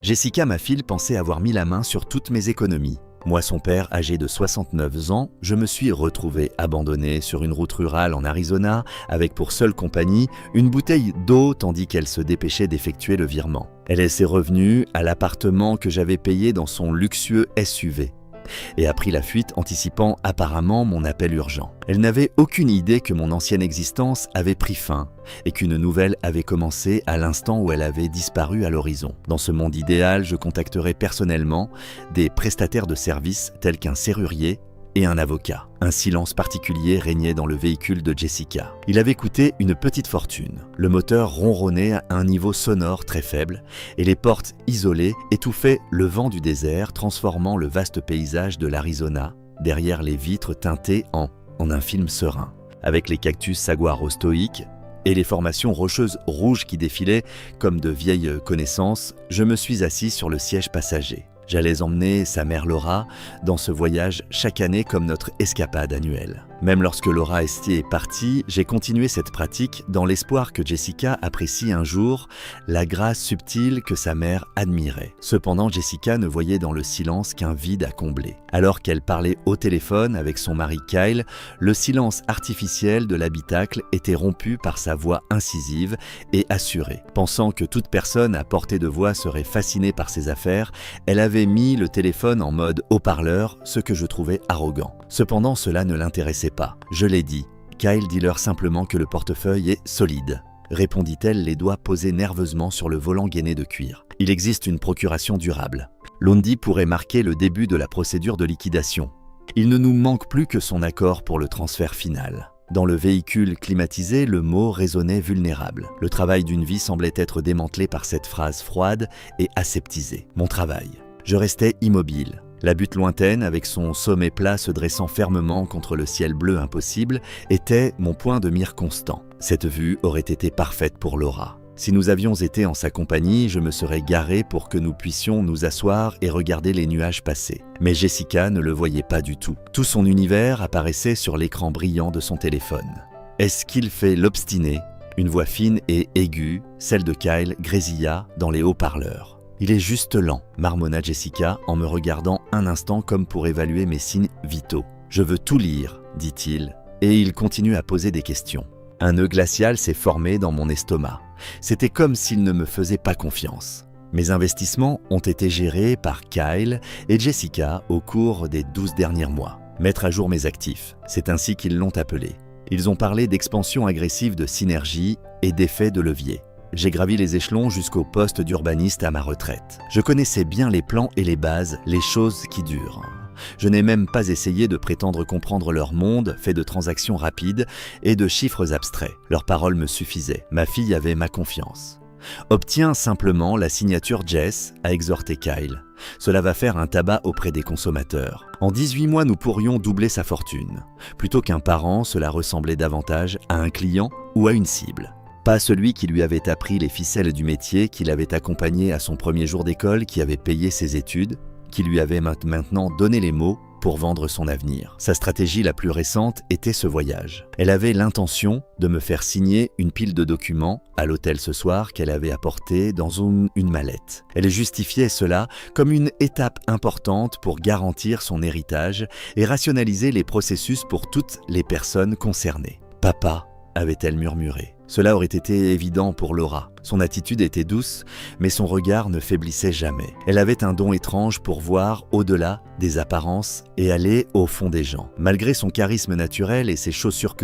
Jessica, ma fille, pensait avoir mis la main sur toutes mes économies. Moi, son père, âgé de 69 ans, je me suis retrouvé abandonné sur une route rurale en Arizona avec pour seule compagnie une bouteille d'eau tandis qu'elle se dépêchait d'effectuer le virement. Elle s'est revenue à l'appartement que j'avais payé dans son luxueux SUV et a pris la fuite anticipant apparemment mon appel urgent. Elle n'avait aucune idée que mon ancienne existence avait pris fin et qu'une nouvelle avait commencé à l'instant où elle avait disparu à l'horizon. Dans ce monde idéal, je contacterais personnellement des prestataires de services tels qu'un serrurier et un avocat. Un silence particulier régnait dans le véhicule de Jessica. Il avait coûté une petite fortune. Le moteur ronronnait à un niveau sonore très faible et les portes isolées étouffaient le vent du désert, transformant le vaste paysage de l'Arizona derrière les vitres teintées en un film serein. Avec les cactus saguaro stoïques et les formations rocheuses rouges qui défilaient comme de vieilles connaissances, je me suis assis sur le siège passager. J'allais emmener sa mère Laura dans ce voyage chaque année comme notre escapade annuelle. Même lorsque Laura Estier est partie, j'ai continué cette pratique dans l'espoir que Jessica apprécie un jour la grâce subtile que sa mère admirait. Cependant, Jessica ne voyait dans le silence qu'un vide à combler. Alors qu'elle parlait au téléphone avec son mari Kyle, le silence artificiel de l'habitacle était rompu par sa voix incisive et assurée. Pensant que toute personne à portée de voix serait fascinée par ses affaires, elle avait mis le téléphone en mode haut-parleur, ce que je trouvais arrogant. Cependant, cela ne l'intéressait pas. Je l'ai dit. Kyle, dis-leur simplement que le portefeuille est solide, répondit-elle, les doigts posés nerveusement sur le volant gainé de cuir. Il existe une procuration durable. Lundi pourrait marquer le début de la procédure de liquidation. Il ne nous manque plus que son accord pour le transfert final. Dans le véhicule climatisé, le mot résonnait vulnérable. Le travail d'une vie semblait être démantelé par cette phrase froide et aseptisée. Mon travail. Je restais immobile. La butte lointaine, avec son sommet plat se dressant fermement contre le ciel bleu impossible, était mon point de mire constant. Cette vue aurait été parfaite pour Laura. Si nous avions été en sa compagnie, je me serais garé pour que nous puissions nous asseoir et regarder les nuages passer. Mais Jessica ne le voyait pas du tout. Tout son univers apparaissait sur l'écran brillant de son téléphone. Est-ce qu'il fait l'obstiné ? Une voix fine et aiguë, celle de Kyle, grésilla dans les haut-parleurs. Il est juste lent, marmonna Jessica en me regardant un instant comme pour évaluer mes signes vitaux. Je veux tout lire, dit-il, et il continue à poser des questions. Un nœud glacial s'est formé dans mon estomac. C'était comme s'il ne me faisait pas confiance. Mes investissements ont été gérés par Kyle et Jessica au cours des 12 derniers mois. Mettre à jour mes actifs, c'est ainsi qu'ils l'ont appelé. Ils ont parlé d'expansion agressive de synergie et d'effet de levier. J'ai gravi les échelons jusqu'au poste d'urbaniste à ma retraite. Je connaissais bien les plans et les bases, les choses qui durent. Je n'ai même pas essayé de prétendre comprendre leur monde fait de transactions rapides et de chiffres abstraits. Leurs paroles me suffisaient. Ma fille avait ma confiance. Obtiens simplement la signature Jess, a exhorté Kyle. Cela va faire un tabac auprès des consommateurs. En 18 mois, nous pourrions doubler sa fortune. Plutôt qu'un parent, cela ressemblait davantage à un client ou à une cible. Pas celui qui lui avait appris les ficelles du métier, qui l'avait accompagné à son premier jour d'école, qui avait payé ses études, qui lui avait maintenant donné les mots pour vendre son avenir. Sa stratégie la plus récente était ce voyage. Elle avait l'intention de me faire signer une pile de documents à l'hôtel ce soir qu'elle avait apporté dans une mallette. Elle justifiait cela comme une étape importante pour garantir son héritage et rationaliser les processus pour toutes les personnes concernées. « Papa », avait-elle murmuré. Cela aurait été évident pour Laura. Son attitude était douce, mais son regard ne faiblissait jamais. Elle avait un don étrange pour voir au-delà des apparences et aller au fond des gens. Malgré son charisme naturel et ses chaussures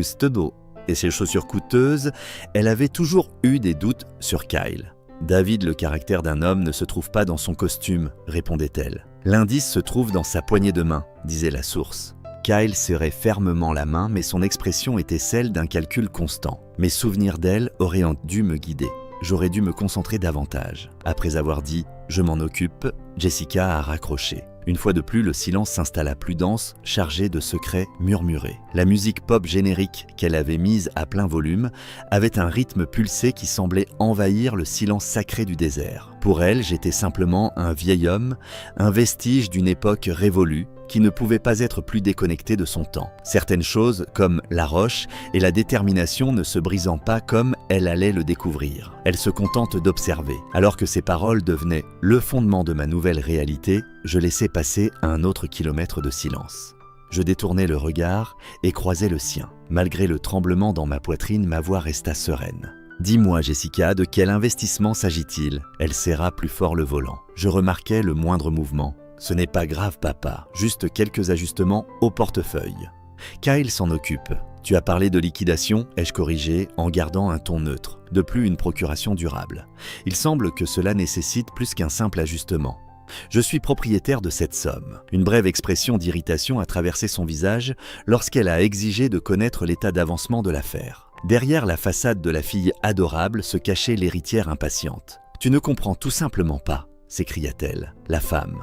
coûteuses, elle avait toujours eu des doutes sur Kyle. « David, le caractère d'un homme ne se trouve pas dans son costume », répondait-elle. « L'indice se trouve dans sa poignée de main », disait la source. Kyle serrait fermement la main, mais son expression était celle d'un calcul constant. Mes souvenirs d'elle auraient dû me guider. J'aurais dû me concentrer davantage. Après avoir dit « je m'en occupe », Jessica a raccroché. Une fois de plus, le silence s'installa plus dense, chargé de secrets murmurés. La musique pop générique qu'elle avait mise à plein volume avait un rythme pulsé qui semblait envahir le silence sacré du désert. Pour elle, j'étais simplement un vieil homme, un vestige d'une époque révolue, qui ne pouvait pas être plus déconnecté de son temps. Certaines choses, comme la roche et la détermination ne se brisant pas comme elle allait le découvrir. Elle se contente d'observer. Alors que ses paroles devenaient le fondement de ma nouvelle réalité, je laissais passer un autre kilomètre de silence. Je détournai le regard et croisai le sien. Malgré le tremblement dans ma poitrine, ma voix resta sereine. « Dis-moi, Jessica, de quel investissement s'agit-il » Elle serra plus fort le volant. Je remarquai le moindre mouvement. « Ce n'est pas grave, papa, juste quelques ajustements au portefeuille. Kyle s'en occupe. Tu as parlé de liquidation, ai-je corrigé en gardant un ton neutre. De plus, une procuration durable. Il semble que cela nécessite plus qu'un simple ajustement. Je suis propriétaire de cette somme. » Une brève expression d'irritation a traversé son visage lorsqu'elle a exigé de connaître l'état d'avancement de l'affaire. Derrière la façade de la fille adorable se cachait l'héritière impatiente. « Tu ne comprends tout simplement pas, » s'écria-t-elle, la femme.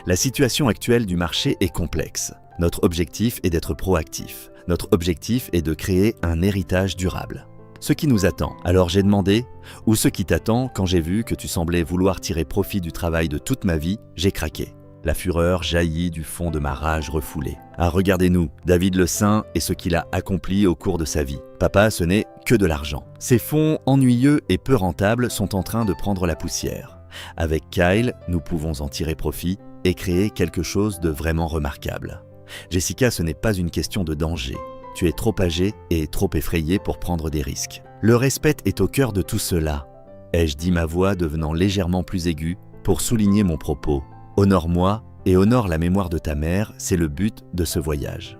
La situation actuelle du marché est complexe. Notre objectif est d'être proactif. Notre objectif est de créer un héritage durable. Ce qui nous attend. Alors j'ai demandé, ou ce qui t'attend, quand j'ai vu que tu semblais vouloir tirer profit du travail de toute ma vie, j'ai craqué. La fureur jaillit du fond de ma rage refoulée. Ah, regardez-nous, David le Saint et ce qu'il a accompli au cours de sa vie. Papa, ce n'est que de l'argent. Ces fonds ennuyeux et peu rentables sont en train de prendre la poussière. Avec Kyle, nous pouvons en tirer profit et créer quelque chose de vraiment remarquable. Jessica, ce n'est pas une question de danger. Tu es trop âgée et trop effrayée pour prendre des risques. Le respect est au cœur de tout cela, ai-je dit, ma voix devenant légèrement plus aiguë pour souligner mon propos. Honore-moi et honore la mémoire de ta mère, c'est le but de ce voyage.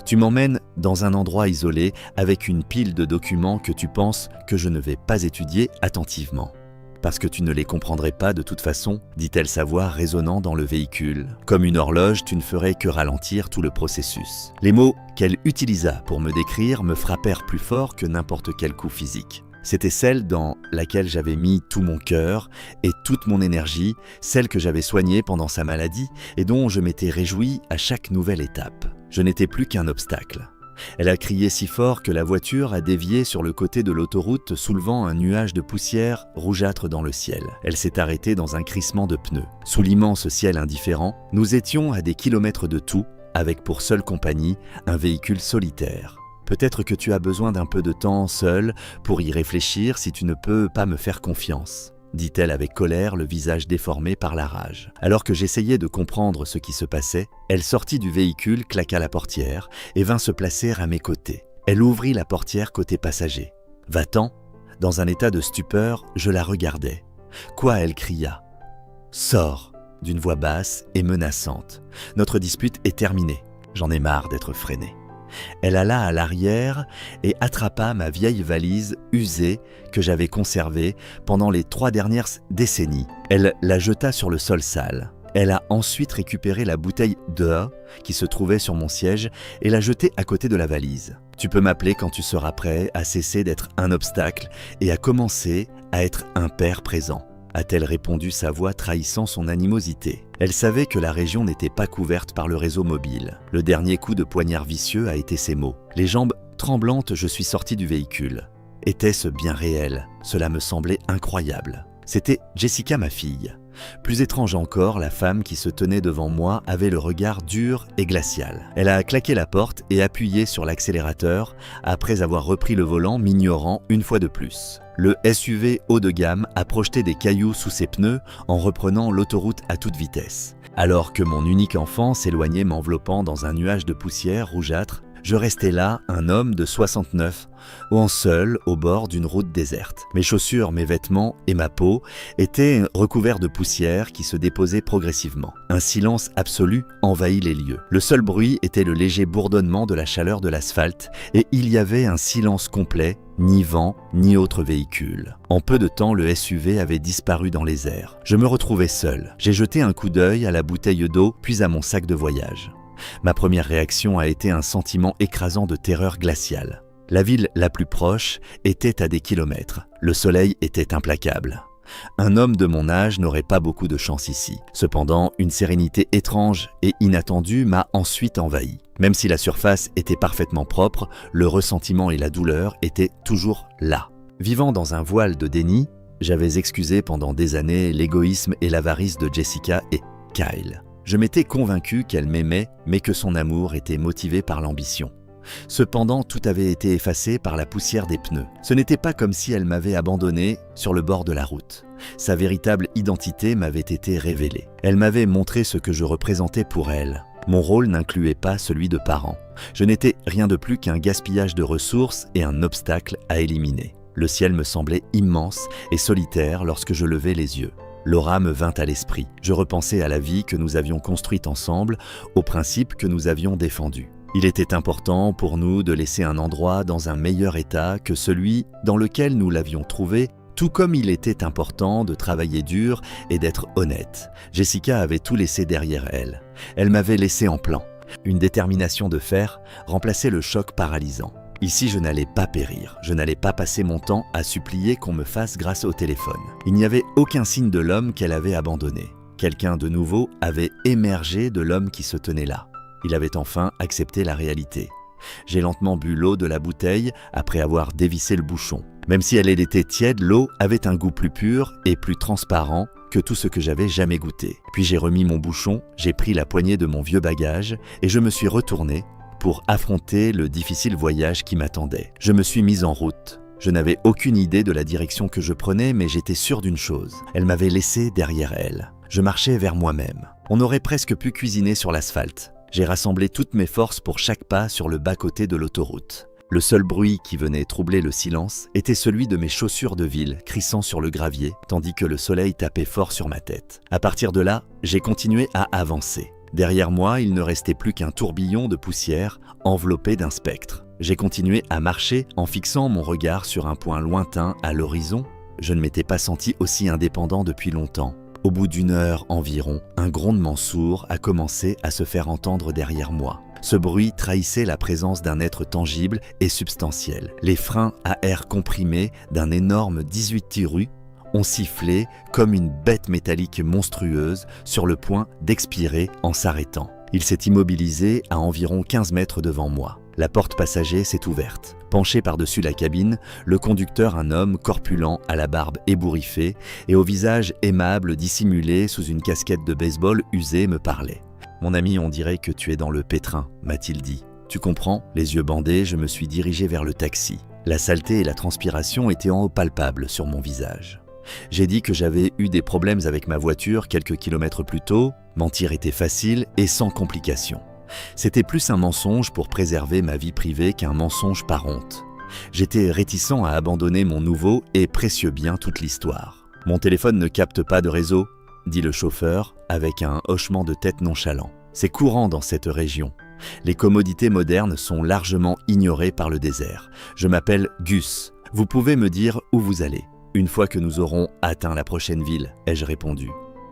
Tu m'emmènes dans un endroit isolé avec une pile de documents que tu penses que je ne vais pas étudier attentivement. Parce que tu ne les comprendrais pas de toute façon, dit-elle, sa voix résonnant dans le véhicule. Comme une horloge, tu ne ferais que ralentir tout le processus. Les mots qu'elle utilisa pour me décrire me frappèrent plus fort que n'importe quel coup physique. C'était celle dans laquelle j'avais mis tout mon cœur et toute mon énergie, celle que j'avais soignée pendant sa maladie et dont je m'étais réjoui à chaque nouvelle étape. Je n'étais plus qu'un obstacle. Elle a crié si fort que la voiture a dévié sur le côté de l'autoroute, soulevant un nuage de poussière rougeâtre dans le ciel. Elle s'est arrêtée dans un crissement de pneus. Sous l'immense ciel indifférent, nous étions à des kilomètres de tout, avec pour seule compagnie un véhicule solitaire. Peut-être que tu as besoin d'un peu de temps seul pour y réfléchir si tu ne peux pas me faire confiance, dit-elle avec colère, le visage déformé par la rage. Alors que j'essayais de comprendre ce qui se passait, elle sortit du véhicule, claqua la portière et vint se placer à mes côtés. Elle ouvrit la portière côté passager. « Va-t'en » Dans un état de stupeur, je la regardais. Quoi, elle cria. « Sors » d'une voix basse et menaçante. « Notre dispute est terminée. J'en ai marre d'être freiné. » Elle alla à l'arrière et attrapa ma vieille valise usée que j'avais conservée pendant les 3 dernières décennies. Elle la jeta sur le sol sale. Elle a ensuite récupéré la bouteille d'eau qui se trouvait sur mon siège et l'a jetée à côté de la valise. Tu peux m'appeler quand tu seras prêt à cesser d'être un obstacle et à commencer à être un père présent, a-t-elle répondu, sa voix trahissant son animosité. Elle savait que la région n'était pas couverte par le réseau mobile. Le dernier coup de poignard vicieux a été ces mots. Les jambes tremblantes, je suis sorti du véhicule. Était-ce bien réel? Cela me semblait incroyable. C'était Jessica, ma fille. Plus étrange encore, la femme qui se tenait devant moi avait le regard dur et glacial. Elle a claqué la porte et appuyé sur l'accélérateur après avoir repris le volant, m'ignorant une fois de plus. Le SUV haut de gamme a projeté des cailloux sous ses pneus en reprenant l'autoroute à toute vitesse. Alors que mon unique enfant s'éloignait m'enveloppant dans un nuage de poussière rougeâtre, je restais là, un homme de 69, en seul au bord d'une route déserte. Mes chaussures, mes vêtements et ma peau étaient recouverts de poussière qui se déposait progressivement. Un silence absolu envahit les lieux. Le seul bruit était le léger bourdonnement de la chaleur de l'asphalte et il y avait un silence complet, ni vent, ni autre véhicule. En peu de temps, le SUV avait disparu dans les airs. Je me retrouvais seul. J'ai jeté un coup d'œil à la bouteille d'eau puis à mon sac de voyage. Ma première réaction a été un sentiment écrasant de terreur glaciale. La ville la plus proche était à des kilomètres. Le soleil était implacable. Un homme de mon âge n'aurait pas beaucoup de chance ici. Cependant, une sérénité étrange et inattendue m'a ensuite envahi. Même si la surface était parfaitement propre, le ressentiment et la douleur étaient toujours là. Vivant dans un voile de déni, J'avais excusé pendant des années l'égoïsme et l'avarice de Jessica et Kyle. Je m'étais convaincu qu'elle m'aimait, mais que son amour était motivé par l'ambition. Cependant, tout avait été effacé par la poussière des pneus. Ce n'était pas comme si elle m'avait abandonné sur le bord de la route. Sa véritable identité m'avait été révélée. Elle m'avait montré ce que je représentais pour elle. Mon rôle n'incluait pas celui de parent. Je n'étais rien de plus qu'un gaspillage de ressources et un obstacle à éliminer. Le ciel me semblait immense et solitaire lorsque je levais les yeux. Laura me vint à l'esprit. Je repensais à la vie que nous avions construite ensemble, aux principes que nous avions défendus. Il était important pour nous de laisser un endroit dans un meilleur état que celui dans lequel nous l'avions trouvé, tout comme il était important de travailler dur et d'être honnête. Jessica avait tout laissé derrière elle. Elle m'avait laissé en plan. Une détermination de fer remplaçait le choc paralysant. Ici, je n'allais pas périr. Je n'allais pas passer mon temps à supplier qu'on me fasse grâce au téléphone. Il n'y avait aucun signe de l'homme qu'elle avait abandonné. Quelqu'un de nouveau avait émergé de l'homme qui se tenait là. Il avait enfin accepté la réalité. J'ai lentement bu l'eau de la bouteille après avoir dévissé le bouchon. Même si elle était tiède, l'eau avait un goût plus pur et plus transparent que tout ce que j'avais jamais goûté. Puis j'ai remis mon bouchon, j'ai pris la poignée de mon vieux bagage et je me suis retourné pour affronter le difficile voyage qui m'attendait. Je me suis mise en route. Je n'avais aucune idée de la direction que je prenais, mais j'étais sûr d'une chose. Elle m'avait laissé derrière elle. Je marchais vers moi-même. On aurait presque pu cuisiner sur l'asphalte. J'ai rassemblé toutes mes forces pour chaque pas sur le bas-côté de l'autoroute. Le seul bruit qui venait troubler le silence était celui de mes chaussures de ville crissant sur le gravier, tandis que le soleil tapait fort sur ma tête. À partir de là, j'ai continué à avancer. Derrière moi, il ne restait plus qu'un tourbillon de poussière enveloppé d'un spectre. J'ai continué à marcher en fixant mon regard sur un point lointain à l'horizon. Je ne m'étais pas senti aussi indépendant depuis longtemps. Au bout d'une heure environ, un grondement sourd a commencé à se faire entendre derrière moi. Ce bruit trahissait la présence d'un être tangible et substantiel. Les freins à air comprimé d'un énorme 18 tirus ont sifflé comme une bête métallique monstrueuse sur le point d'expirer en s'arrêtant. Il s'est immobilisé à environ 15 mètres devant moi. La porte passager s'est ouverte. Penché par-dessus la cabine, le conducteur, un homme corpulent à la barbe ébouriffée et au visage aimable dissimulé sous une casquette de baseball usée, me parlait. « Mon ami, on dirait que tu es dans le pétrin », m'a-t-il dit. « Tu comprends ?» Les yeux bandés, je me suis dirigé vers le taxi. La saleté et la transpiration étaient en haut palpables sur mon visage. J'ai dit que j'avais eu des problèmes avec ma voiture quelques kilomètres plus tôt. Mentir était facile et sans complications. C'était plus un mensonge pour préserver ma vie privée qu'un mensonge par honte. J'étais réticent à abandonner mon nouveau et précieux bien toute l'histoire. « Mon téléphone ne capte pas de réseau », dit le chauffeur avec un hochement de tête nonchalant. C'est courant dans cette région. Les commodités modernes sont largement ignorées par le désert. Je m'appelle Gus. Vous pouvez me dire où vous allez. Une fois que nous aurons atteint la prochaine ville, ai-je répondu.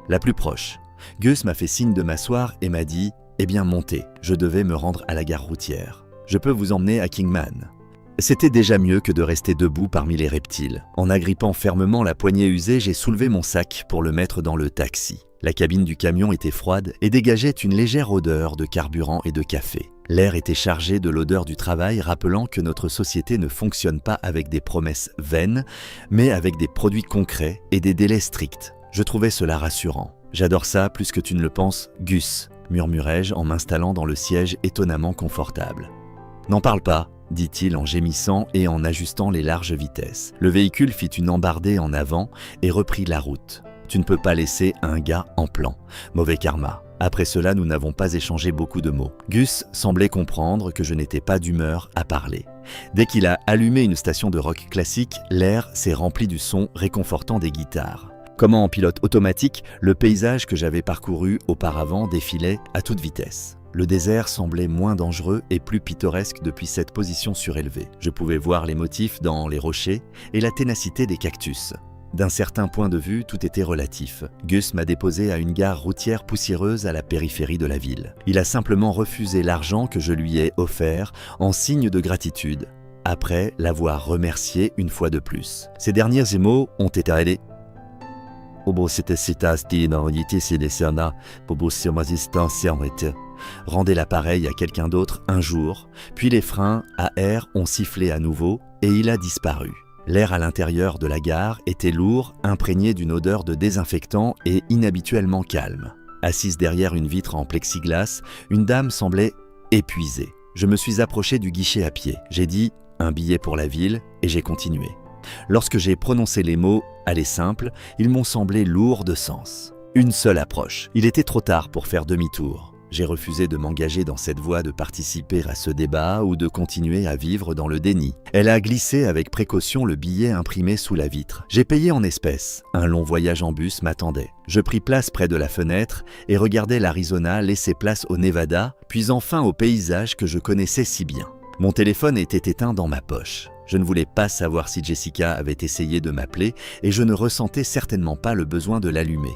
La plus proche. Gus m'a fait signe de m'asseoir et m'a dit « Eh bien, montez, je devais me rendre à la gare routière. Je peux vous emmener à Kingman. » C'était déjà mieux que de rester debout parmi les reptiles. En agrippant fermement la poignée usée, j'ai soulevé mon sac pour le mettre dans le taxi. La cabine du camion était froide et dégageait une légère odeur de carburant et de café. L'air était chargé de l'odeur du travail, rappelant que notre société ne fonctionne pas avec des promesses vaines, mais avec des produits concrets et des délais stricts. Je trouvais cela rassurant. « J'adore ça plus que tu ne le penses, Gus », murmurai-je en m'installant dans le siège étonnamment confortable. « N'en parle pas », dit-il en gémissant et en ajustant les larges vitesses. Le véhicule fit une embardée en avant et reprit la route. Tu ne peux pas laisser un gars en plan. Mauvais karma. Après cela, nous n'avons pas échangé beaucoup de mots. Gus semblait comprendre que je n'étais pas d'humeur à parler. Dès qu'il a allumé une station de rock classique, l'air s'est rempli du son réconfortant des guitares. Comme en pilote automatique, le paysage que j'avais parcouru auparavant défilait à toute vitesse. Le désert semblait moins dangereux et plus pittoresque depuis cette position surélevée. Je pouvais voir les motifs dans les rochers et la ténacité des cactus. D'un certain point de vue, tout était relatif. Gus m'a déposé à une gare routière poussiéreuse à la périphérie de la ville. Il a simplement refusé l'argent que je lui ai offert en signe de gratitude, après l'avoir remercié une fois de plus. Ses derniers mots ont été allés. Rendez l'appareil à quelqu'un d'autre un jour, puis les freins à air ont sifflé à nouveau et il a disparu. L'air à l'intérieur de la gare était lourd, imprégné d'une odeur de désinfectant et inhabituellement calme. Assise derrière une vitre en plexiglas, une dame semblait épuisée. Je me suis approché du guichet à pied. J'ai dit « un billet pour la ville » et j'ai continué. Lorsque j'ai prononcé les mots « aller simple », ils m'ont semblé lourds de sens. Une seule approche. Il était trop tard pour faire demi-tour. J'ai refusé de m'engager dans cette voie, de participer à ce débat ou de continuer à vivre dans le déni. Elle a glissé avec précaution le billet imprimé sous la vitre. J'ai payé en espèces. Un long voyage en bus m'attendait. Je pris place près de la fenêtre et regardais l'Arizona laisser place au Nevada, puis enfin au paysage que je connaissais si bien. Mon téléphone était éteint dans ma poche. Je ne voulais pas savoir si Jessica avait essayé de m'appeler et je ne ressentais certainement pas le besoin de l'allumer.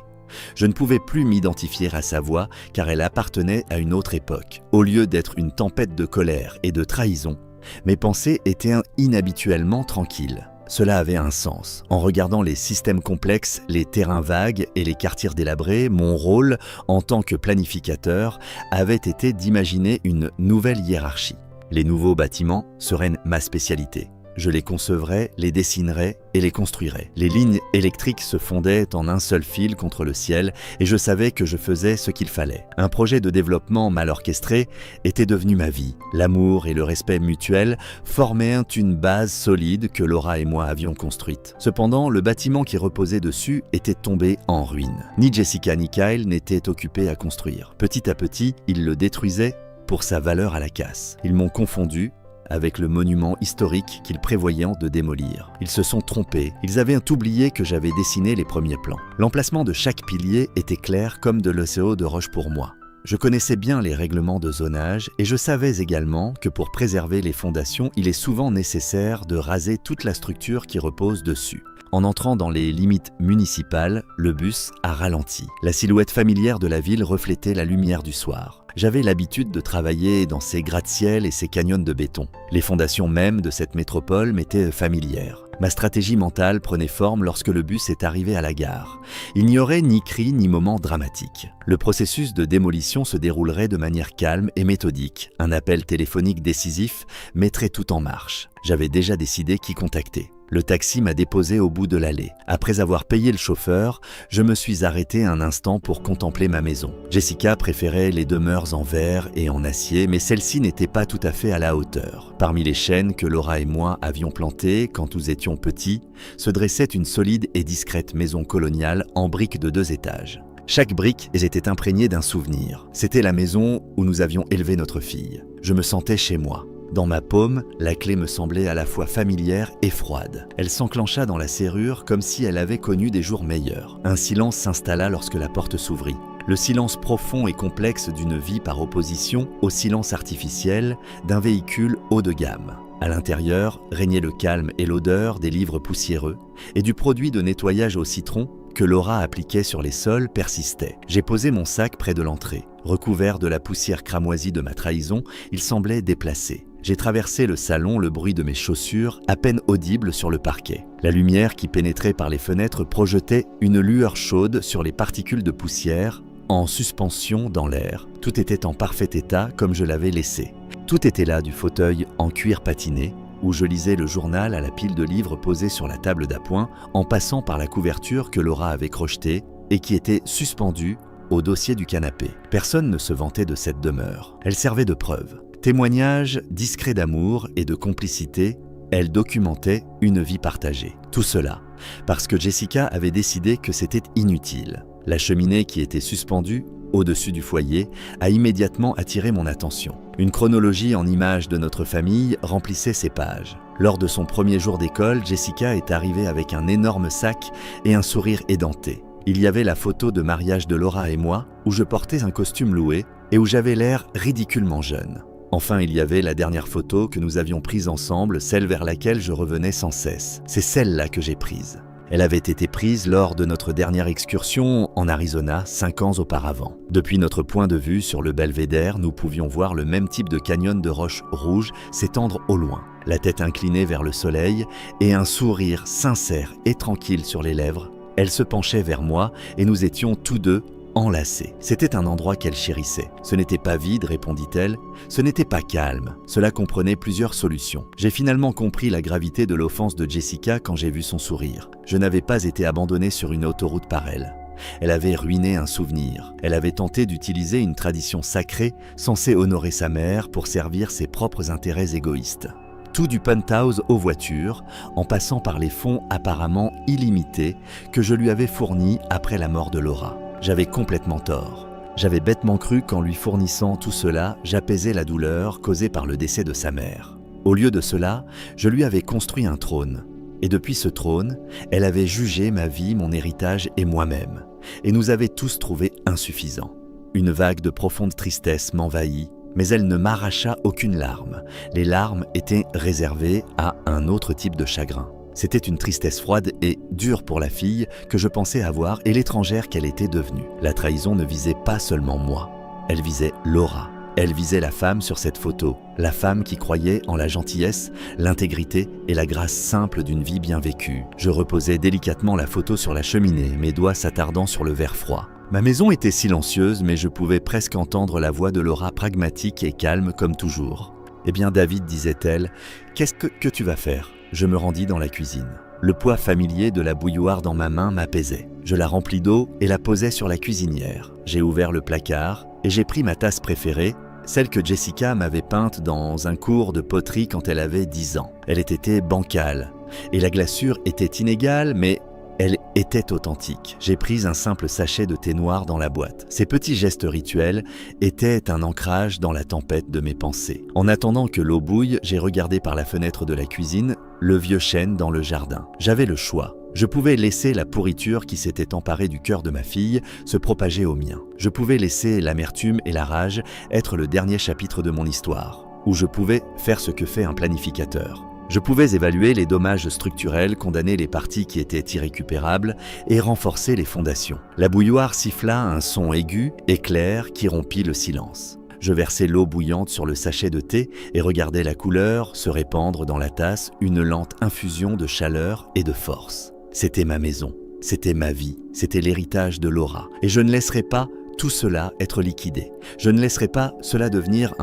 Je ne pouvais plus m'identifier à sa voix car elle appartenait à une autre époque. Au lieu d'être une tempête de colère et de trahison, mes pensées étaient inhabituellement tranquilles. Cela avait un sens. En regardant les systèmes complexes, les terrains vagues et les quartiers délabrés, mon rôle, en tant que planificateur, avait été d'imaginer une nouvelle hiérarchie. Les nouveaux bâtiments seraient ma spécialité. Je les concevrais, les dessinerais et les construirais. Les lignes électriques se fondaient en un seul fil contre le ciel et je savais que je faisais ce qu'il fallait. Un projet de développement mal orchestré était devenu ma vie. L'amour et le respect mutuel formaient une base solide que Laura et moi avions construite. Cependant, le bâtiment qui reposait dessus était tombé en ruine. Ni Jessica ni Kyle n'étaient occupés à construire. Petit à petit, ils le détruisaient pour sa valeur à la casse. Ils m'ont confondu avec le monument historique qu'ils prévoyaient de démolir. Ils se sont trompés, ils avaient oublié que j'avais dessiné les premiers plans. L'emplacement de chaque pilier était clair comme de l'océan de roche pour moi. Je connaissais bien les règlements de zonage et je savais également que pour préserver les fondations, il est souvent nécessaire de raser toute la structure qui repose dessus. En entrant dans les limites municipales, le bus a ralenti. La silhouette familière de la ville reflétait la lumière du soir. J'avais l'habitude de travailler dans ces gratte-ciels et ces canyons de béton. Les fondations mêmes de cette métropole m'étaient familières. Ma stratégie mentale prenait forme lorsque le bus est arrivé à la gare. Il n'y aurait ni cri ni moment dramatique. Le processus de démolition se déroulerait de manière calme et méthodique. Un appel téléphonique décisif mettrait tout en marche. J'avais déjà décidé qui contacter. Le taxi m'a déposé au bout de l'allée. Après avoir payé le chauffeur, je me suis arrêté un instant pour contempler ma maison. Jessica préférait les demeures en verre et en acier, mais celle-ci n'était pas tout à fait à la hauteur. Parmi les chênes que Laura et moi avions plantées quand nous étions petits, se dressait une solide et discrète maison coloniale en briques de 2 étages. Chaque brique était imprégnée d'un souvenir. C'était la maison où nous avions élevé notre fille. Je me sentais chez moi. Dans ma paume, la clé me semblait à la fois familière et froide. Elle s'enclencha dans la serrure comme si elle avait connu des jours meilleurs. Un silence s'installa lorsque la porte s'ouvrit. Le silence profond et complexe d'une vie par opposition au silence artificiel d'un véhicule haut de gamme. À l'intérieur régnait le calme et l'odeur des livres poussiéreux et du produit de nettoyage au citron que Laura appliquait sur les sols persistait. J'ai posé mon sac près de l'entrée. Recouvert de la poussière cramoisie de ma trahison, il semblait déplacé. J'ai traversé le salon, le bruit de mes chaussures, à peine audible sur le parquet. La lumière qui pénétrait par les fenêtres projetait une lueur chaude sur les particules de poussière, en suspension dans l'air. Tout était en parfait état comme je l'avais laissé. Tout était là, du fauteuil en cuir patiné, où je lisais le journal à la pile de livres posés sur la table d'appoint, en passant par la couverture que Laura avait crochetée et qui était suspendue au dossier du canapé. Personne ne se vantait de cette demeure. Elle servait de preuve. Témoignage discret d'amour et de complicité, elle documentait une vie partagée. Tout cela, parce que Jessica avait décidé que c'était inutile. La cheminée qui était suspendue au-dessus du foyer a immédiatement attiré mon attention. Une chronologie en images de notre famille remplissait ces pages. Lors de son premier jour d'école, Jessica est arrivée avec un énorme sac et un sourire édenté. Il y avait la photo de mariage de Laura et moi, où je portais un costume loué et où j'avais l'air ridiculement jeune. Enfin, il y avait la dernière photo que nous avions prise ensemble, celle vers laquelle je revenais sans cesse. C'est celle-là que j'ai prise. Elle avait été prise lors de notre dernière excursion en Arizona 5 ans auparavant. Depuis notre point de vue sur le belvédère, nous pouvions voir le même type de canyon de roches rouges s'étendre au loin, la tête inclinée vers le soleil et un sourire sincère et tranquille sur les lèvres. Elle se penchait vers moi et nous étions tous deux enlacée. C'était un endroit qu'elle chérissait. Ce n'était pas vide, répondit-elle. Ce n'était pas calme. Cela comprenait plusieurs solutions. J'ai finalement compris la gravité de l'offense de Jessica quand j'ai vu son sourire. Je n'avais pas été abandonné sur une autoroute par elle. Elle avait ruiné un souvenir. Elle avait tenté d'utiliser une tradition sacrée censée honorer sa mère pour servir ses propres intérêts égoïstes. Tout du penthouse aux voitures, en passant par les fonds apparemment illimités que je lui avais fournis après la mort de Laura. J'avais complètement tort. J'avais bêtement cru qu'en lui fournissant tout cela, j'apaisais la douleur causée par le décès de sa mère. Au lieu de cela, je lui avais construit un trône. Et depuis ce trône, elle avait jugé ma vie, mon héritage et moi-même, et nous avait tous trouvés insuffisants. Une vague de profonde tristesse m'envahit, mais elle ne m'arracha aucune larme. Les larmes étaient réservées à un autre type de chagrin. C'était une tristesse froide et dure pour la fille que je pensais avoir et l'étrangère qu'elle était devenue. La trahison ne visait pas seulement moi, elle visait Laura. Elle visait la femme sur cette photo, la femme qui croyait en la gentillesse, l'intégrité et la grâce simple d'une vie bien vécue. Je reposais délicatement la photo sur la cheminée, mes doigts s'attardant sur le verre froid. Ma maison était silencieuse, mais je pouvais presque entendre la voix de Laura pragmatique et calme comme toujours. « Eh bien David, disait-elle, qu'est-ce que tu vas faire ?» Je me rendis dans la cuisine. Le poids familier de la bouilloire dans ma main m'apaisait. Je la remplis d'eau et la posai sur la cuisinière. J'ai ouvert le placard et j'ai pris ma tasse préférée, celle que Jessica m'avait peinte dans un cours de poterie quand elle avait 10 ans. Elle était bancale et la glaçure était inégale, mais elle était authentique. J'ai pris un simple sachet de thé noir dans la boîte. Ces petits gestes rituels étaient un ancrage dans la tempête de mes pensées. En attendant que l'eau bouille, j'ai regardé par la fenêtre de la cuisine le vieux chêne dans le jardin. J'avais le choix. Je pouvais laisser la pourriture qui s'était emparée du cœur de ma fille se propager au mien. Je pouvais laisser l'amertume et la rage être le dernier chapitre de mon histoire. Ou je pouvais faire ce que fait un planificateur. Je pouvais évaluer les dommages structurels, condamner les parties qui étaient irrécupérables et renforcer les fondations. La bouilloire siffla un son aigu et clair qui rompit le silence. Je versai l'eau bouillante sur le sachet de thé et regardai la couleur se répandre dans la tasse, une lente infusion de chaleur et de force. C'était ma maison, c'était ma vie, c'était l'héritage de Laura. Et je ne laisserai pas tout cela être liquidé. Je ne laisserai pas cela devenir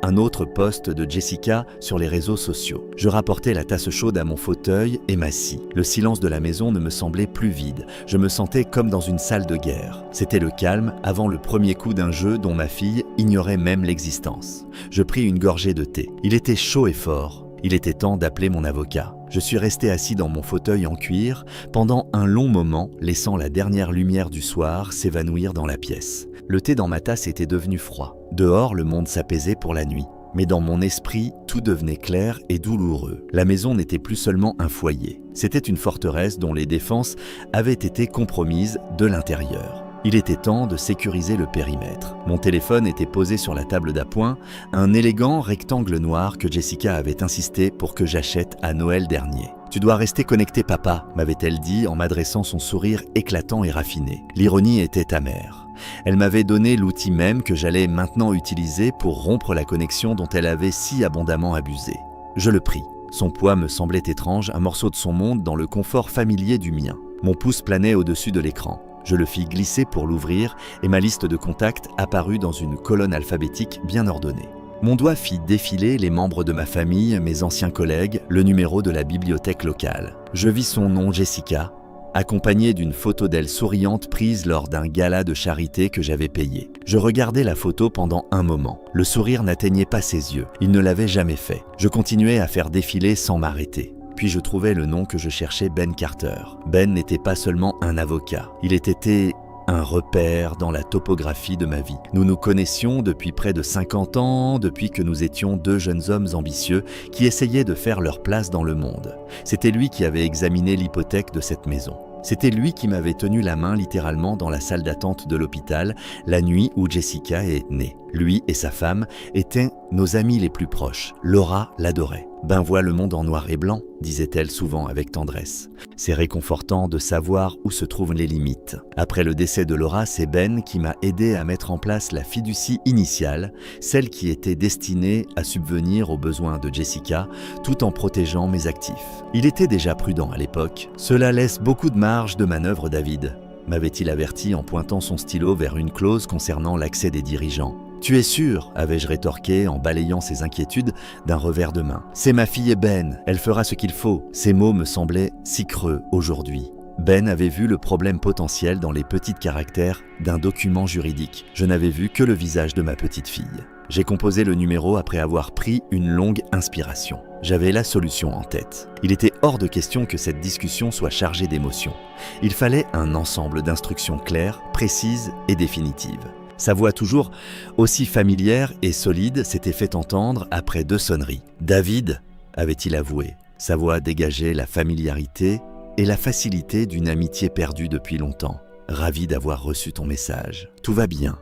un autre post de Jessica sur les réseaux sociaux. Je rapportai la tasse chaude à mon fauteuil et m'assis. Le silence de la maison ne me semblait plus vide. Je me sentais comme dans une salle de guerre. C'était le calme avant le premier coup d'un jeu dont ma fille ignorait même l'existence. Je pris une gorgée de thé. Il était chaud et fort. Il était temps d'appeler mon avocat. Je suis resté assis dans mon fauteuil en cuir pendant un long moment, laissant la dernière lumière du soir s'évanouir dans la pièce. Le thé dans ma tasse était devenu froid. Dehors, le monde s'apaisait pour la nuit. Mais dans mon esprit, tout devenait clair et douloureux. La maison n'était plus seulement un foyer. C'était une forteresse dont les défenses avaient été compromises de l'intérieur. Il était temps de sécuriser le périmètre. Mon téléphone était posé sur la table d'appoint, un élégant rectangle noir que Jessica avait insisté pour que j'achète à Noël dernier. « Tu dois rester connecté, papa », m'avait-elle dit en m'adressant son sourire éclatant et raffiné. L'ironie était amère. Elle m'avait donné l'outil même que j'allais maintenant utiliser pour rompre la connexion dont elle avait si abondamment abusé. Je le pris. Son poids me semblait étrange, un morceau de son monde dans le confort familier du mien. Mon pouce planait au-dessus de l'écran. Je le fis glisser pour l'ouvrir et ma liste de contacts apparut dans une colonne alphabétique bien ordonnée. Mon doigt fit défiler les membres de ma famille, mes anciens collègues, le numéro de la bibliothèque locale. Je vis son nom, Jessica, accompagné d'une photo d'elle souriante prise lors d'un gala de charité que j'avais payé. Je regardais la photo pendant un moment. Le sourire n'atteignait pas ses yeux. Il ne l'avait jamais fait. Je continuais à faire défiler sans m'arrêter. Puis je trouvais le nom que je cherchais, Ben Carter. Ben n'était pas seulement un avocat. Il était un repère dans la topographie de ma vie. Nous nous connaissions depuis près de 50 ans, depuis que nous étions deux jeunes hommes ambitieux qui essayaient de faire leur place dans le monde. C'était lui qui avait examiné l'hypothèque de cette maison. C'était lui qui m'avait tenu la main littéralement dans la salle d'attente de l'hôpital la nuit où Jessica est née. Lui et sa femme étaient nos amis les plus proches. Laura l'adorait. « Ben vois le monde en noir et blanc », disait-elle souvent avec tendresse. C'est réconfortant de savoir où se trouvent les limites. Après le décès de Laura, c'est Ben qui m'a aidé à mettre en place la fiducie initiale, celle qui était destinée à subvenir aux besoins de Jessica, tout en protégeant mes actifs. Il était déjà prudent à l'époque. Cela laisse beaucoup de marge de manœuvre, David. m'avait-il averti en pointant son stylo vers une clause concernant l'accès des dirigeants. « Tu es sûr ?» avais-je rétorqué en balayant ses inquiétudes d'un revers de main. « C'est ma fille Ben, elle fera ce qu'il faut. » Ces mots me semblaient si creux aujourd'hui. Ben avait vu le problème potentiel dans les petits caractères d'un document juridique. Je n'avais vu que le visage de ma petite fille. J'ai composé le numéro après avoir pris une longue inspiration. J'avais la solution en tête. Il était hors de question que cette discussion soit chargée d'émotions. Il fallait un ensemble d'instructions claires, précises et définitives. Sa voix toujours aussi familière et solide s'était fait entendre après 2 sonneries. « David » avait-il avoué. Sa voix dégageait la familiarité et la facilité d'une amitié perdue depuis longtemps. « Ravi d'avoir reçu ton message. Tout va bien. »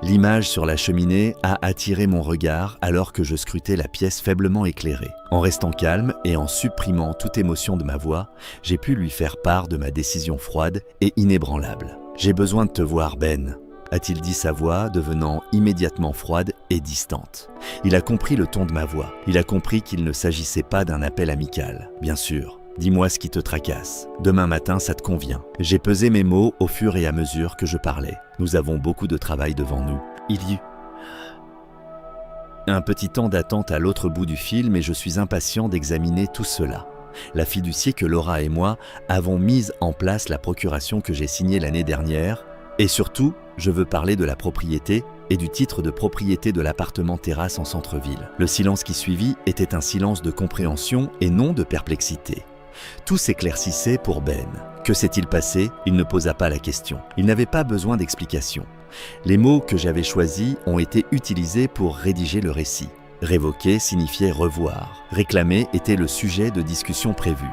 L'image sur la cheminée a attiré mon regard alors que je scrutais la pièce faiblement éclairée. En restant calme et en supprimant toute émotion de ma voix, j'ai pu lui faire part de ma décision froide et inébranlable. « J'ai besoin de te voir, Ben », a-t-il dit, sa voix devenant immédiatement froide et distante. Il a compris le ton de ma voix. Il a compris qu'il ne s'agissait pas d'un appel amical. Bien sûr. Dis-moi ce qui te tracasse. Demain matin, ça te convient. J'ai pesé mes mots au fur et à mesure que je parlais. Nous avons beaucoup de travail devant nous. Il y eut un petit temps d'attente à l'autre bout du fil, et je suis impatient d'examiner tout cela. La fiduciaire que Laura et moi avons mise en place la procuration que j'ai signée l'année dernière, et surtout, je veux parler de la propriété et du titre de propriété de l'appartement terrasse en centre-ville. Le silence qui suivit était un silence de compréhension et non de perplexité. Tout s'éclaircissait pour Ben. Que s'est-il passé? Il ne posa pas la question. Il n'avait pas besoin d'explication. Les mots que j'avais choisis ont été utilisés pour rédiger le récit. Révoquer signifiait revoir. Réclamer était le sujet de discussion prévu.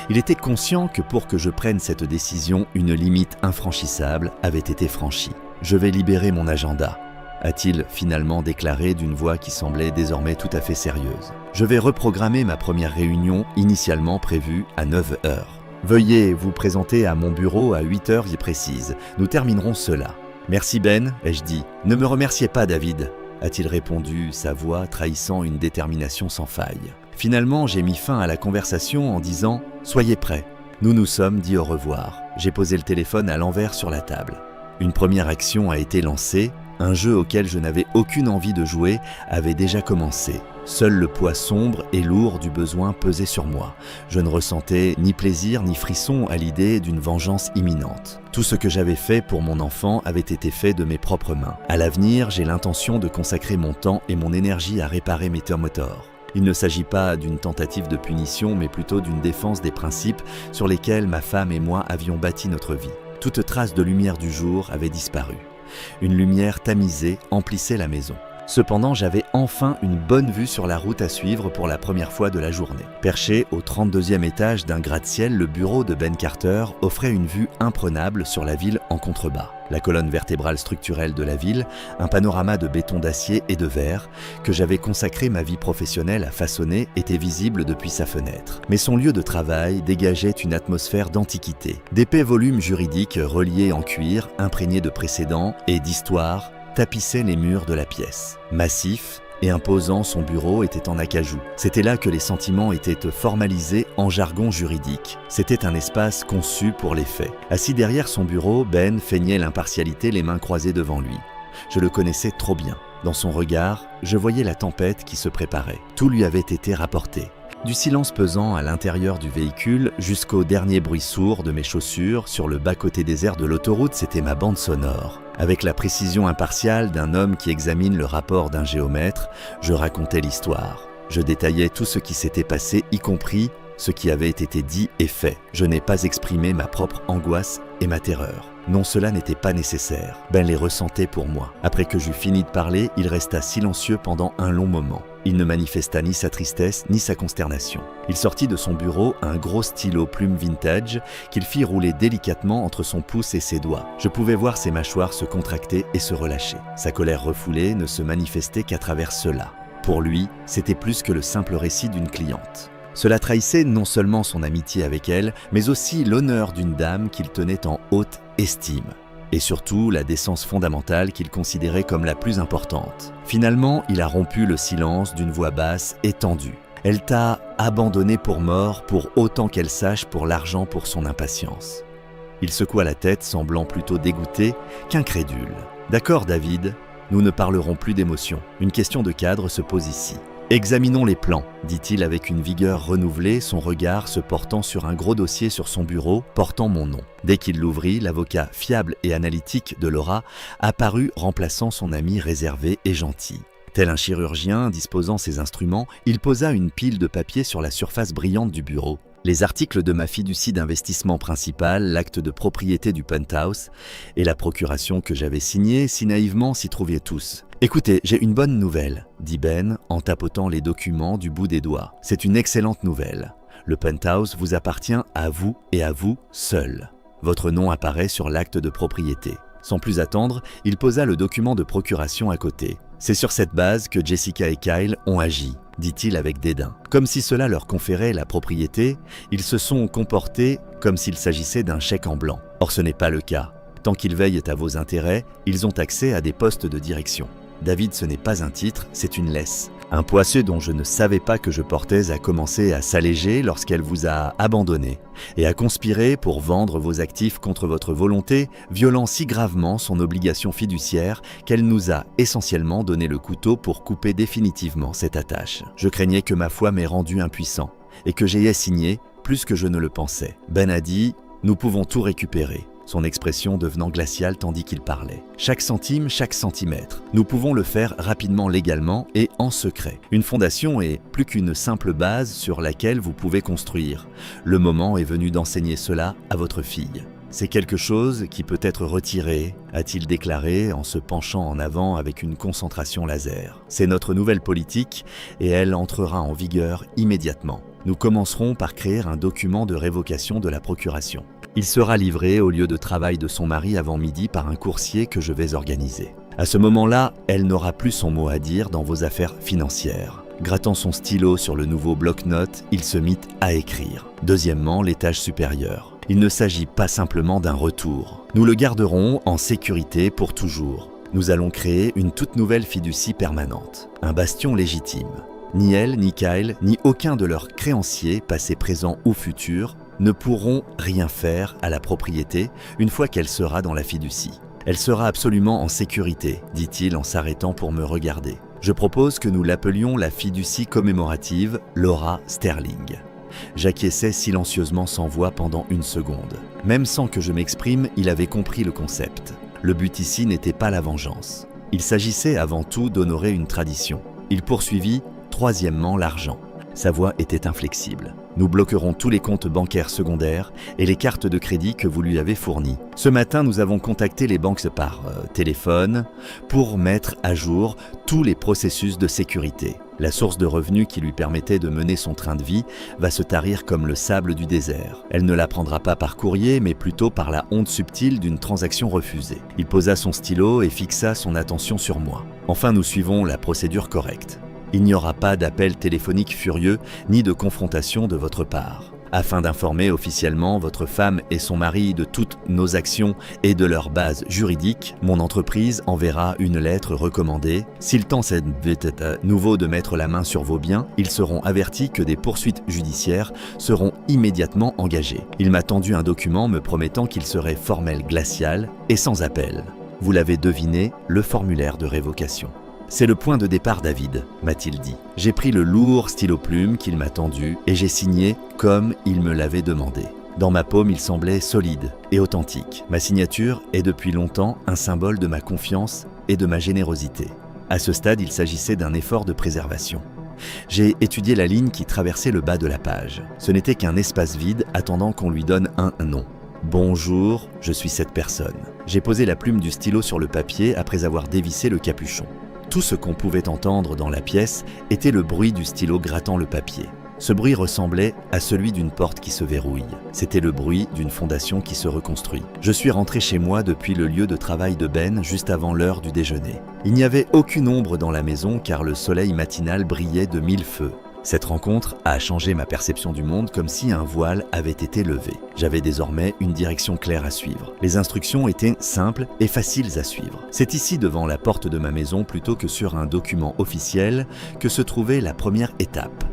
Il était conscient que pour que je prenne cette décision, une limite infranchissable avait été franchie. « Je vais libérer mon agenda », a-t-il finalement déclaré d'une voix qui semblait désormais tout à fait sérieuse. « Je vais reprogrammer ma première réunion initialement prévue à 9 heures. Veuillez vous présenter à mon bureau à 8 heures y précises. Nous terminerons cela. »« Merci Ben », ai-je dit. « Ne me remerciez pas, David », a-t-il répondu, sa voix trahissant une détermination sans faille. Finalement, j'ai mis fin à la conversation en disant « Soyez prêts ». Nous nous sommes dit au revoir. J'ai posé le téléphone à l'envers sur la table. Une première action a été lancée. Un jeu auquel je n'avais aucune envie de jouer avait déjà commencé. Seul le poids sombre et lourd du besoin pesait sur moi. Je ne ressentais ni plaisir ni frisson à l'idée d'une vengeance imminente. Tout ce que j'avais fait pour mon enfant avait été fait de mes propres mains. À l'avenir, j'ai l'intention de consacrer mon temps et mon énergie à réparer mes moteurs. Il ne s'agit pas d'une tentative de punition, mais plutôt d'une défense des principes sur lesquels ma femme et moi avions bâti notre vie. Toute trace de lumière du jour avait disparu. Une lumière tamisée emplissait la maison. Cependant, j'avais enfin une bonne vue sur la route à suivre pour la première fois de la journée. Perché au 32e étage d'un gratte-ciel, le bureau de Ben Carter offrait une vue imprenable sur la ville en contrebas. La colonne vertébrale structurelle de la ville, un panorama de béton d'acier et de verre que j'avais consacré ma vie professionnelle à façonner était visible depuis sa fenêtre. Mais son lieu de travail dégageait une atmosphère d'antiquité. D'épais volumes juridiques reliés en cuir, imprégnés de précédents et d'histoire, tapissaient les murs de la pièce. Massif et imposant, son bureau était en acajou. C'était là que les sentiments étaient formalisés en jargon juridique. C'était un espace conçu pour les faits. Assis derrière son bureau, Ben feignait l'impartialité, les mains croisées devant lui. Je le connaissais trop bien. Dans son regard, je voyais la tempête qui se préparait. Tout lui avait été rapporté. Du silence pesant à l'intérieur du véhicule jusqu'au dernier bruit sourd de mes chaussures sur le bas-côté désert de l'autoroute, c'était ma bande sonore. Avec la précision impartiale d'un homme qui examine le rapport d'un géomètre, je racontais l'histoire. Je détaillais tout ce qui s'était passé, y compris ce qui avait été dit et fait. Je n'ai pas exprimé ma propre angoisse et ma terreur. Non, cela n'était pas nécessaire. Ben les ressentait pour moi. Après que j'eus fini de parler, il resta silencieux pendant un long moment. Il ne manifesta ni sa tristesse ni sa consternation. Il sortit de son bureau un gros stylo plume vintage qu'il fit rouler délicatement entre son pouce et ses doigts. Je pouvais voir ses mâchoires se contracter et se relâcher. Sa colère refoulée ne se manifestait qu'à travers cela. Pour lui, c'était plus que le simple récit d'une cliente. Cela trahissait non seulement son amitié avec elle, mais aussi l'honneur d'une dame qu'il tenait en haute estime. Et surtout la décence fondamentale qu'il considérait comme la plus importante. Finalement, il a rompu le silence d'une voix basse et tendue. Elle t'a abandonné pour mort, pour autant qu'elle sache, pour l'argent, pour son impatience. Il secoua la tête, semblant plutôt dégoûté qu'incrédule. « D'accord, David, nous ne parlerons plus d'émotions. Une question de cadre se pose ici. » « Examinons les plans, dit-il avec une vigueur renouvelée, son regard se portant sur un gros dossier sur son bureau portant mon nom. Dès qu'il l'ouvrit, l'avocat fiable et analytique de Laura apparut remplaçant son ami réservé et gentil. Tel un chirurgien disposant ses instruments, il posa une pile de papier sur la surface brillante du bureau. Les articles de ma fiducie d'investissement principale, l'acte de propriété du penthouse et la procuration que j'avais signée si naïvement s'y trouvaient tous. « Écoutez, j'ai une bonne nouvelle, » dit Ben en tapotant les documents du bout des doigts. « C'est une excellente nouvelle. Le penthouse vous appartient à vous et à vous seul. Votre nom apparaît sur l'acte de propriété. » Sans plus attendre, il posa le document de procuration à côté. « C'est sur cette base que Jessica et Kyle ont agi, » dit-il avec dédain. Comme si cela leur conférait la propriété, ils se sont comportés comme s'il s'agissait d'un chèque en blanc. Or ce n'est pas le cas. Tant qu'ils veillent à vos intérêts, ils ont accès à des postes de direction. David, ce n'est pas un titre, c'est une laisse. Un poisseux dont je ne savais pas que je portais a commencé à s'alléger lorsqu'elle vous a abandonné et a conspiré pour vendre vos actifs contre votre volonté, violant si gravement son obligation fiduciaire qu'elle nous a essentiellement donné le couteau pour couper définitivement cette attache. Je craignais que ma foi m'ait rendu impuissant et que j'aie signé plus que je ne le pensais. Ben a dit « Nous pouvons tout récupérer ». Son expression devenant glaciale tandis qu'il parlait. Chaque centime, chaque centimètre. Nous pouvons le faire rapidement légalement et en secret. Une fondation est plus qu'une simple base sur laquelle vous pouvez construire. Le moment est venu d'enseigner cela à votre fille. C'est quelque chose qui peut être retiré, a-t-il déclaré en se penchant en avant avec une concentration laser. C'est notre nouvelle politique et elle entrera en vigueur immédiatement. Nous commencerons par créer un document de révocation de la procuration. Il sera livré au lieu de travail de son mari avant midi par un coursier que je vais organiser. À ce moment-là, elle n'aura plus son mot à dire dans vos affaires financières. Grattant son stylo sur le nouveau bloc-notes, il se mit à écrire. Deuxièmement, l'étage supérieur. Il ne s'agit pas simplement d'un retour. Nous le garderons en sécurité pour toujours. Nous allons créer une toute nouvelle fiducie permanente, un bastion légitime. Ni elle, ni Kyle, ni aucun de leurs créanciers, passés, présents ou futurs, ne pourront rien faire à la propriété une fois qu'elle sera dans la fiducie. Elle sera absolument en sécurité, dit-il en s'arrêtant pour me regarder. Je propose que nous l'appelions la fiducie commémorative Laura Sterling. J'acquiesçais silencieusement sans voix pendant une seconde. Même sans que je m'exprime, il avait compris le concept. Le but ici n'était pas la vengeance. Il s'agissait avant tout d'honorer une tradition. Il poursuivit, troisièmement, l'argent. Sa voix était inflexible. Nous bloquerons tous les comptes bancaires secondaires et les cartes de crédit que vous lui avez fournies. Ce matin, nous avons contacté les banques par téléphone pour mettre à jour tous les processus de sécurité. La source de revenus qui lui permettait de mener son train de vie va se tarir comme le sable du désert. Elle ne la prendra pas par courrier, mais plutôt par la honte subtile d'une transaction refusée. Il posa son stylo et fixa son attention sur moi. Enfin, nous suivons la procédure correcte. Il n'y aura pas d'appel téléphonique furieux ni de confrontation de votre part. Afin d'informer officiellement votre femme et son mari de toutes nos actions et de leur base juridique, mon entreprise enverra une lettre recommandée. S'il tend cette nouveau de mettre la main sur vos biens, ils seront avertis que des poursuites judiciaires seront immédiatement engagées. Il m'a tendu un document me promettant qu'il serait formel, glacial et sans appel. Vous l'avez deviné, le formulaire de révocation. C'est le point de départ, David, m'a-t-il dit. J'ai pris le lourd stylo-plume qu'il m'a tendu et j'ai signé comme il me l'avait demandé. Dans ma paume, il semblait solide et authentique. Ma signature est depuis longtemps un symbole de ma confiance et de ma générosité. À ce stade, il s'agissait d'un effort de préservation. J'ai étudié la ligne qui traversait le bas de la page. Ce n'était qu'un espace vide attendant qu'on lui donne un nom. Bonjour, je suis cette personne. J'ai posé la plume du stylo sur le papier après avoir dévissé le capuchon. Tout ce qu'on pouvait entendre dans la pièce était le bruit du stylo grattant le papier. Ce bruit ressemblait à celui d'une porte qui se verrouille. C'était le bruit d'une fondation qui se reconstruit. Je suis rentré chez moi depuis le lieu de travail de Ben juste avant l'heure du déjeuner. Il n'y avait aucune ombre dans la maison car le soleil matinal brillait de mille feux. Cette rencontre a changé ma perception du monde comme si un voile avait été levé. J'avais désormais une direction claire à suivre. Les instructions étaient simples et faciles à suivre. C'est ici devant la porte de ma maison plutôt que sur un document officiel que se trouvait la première étape.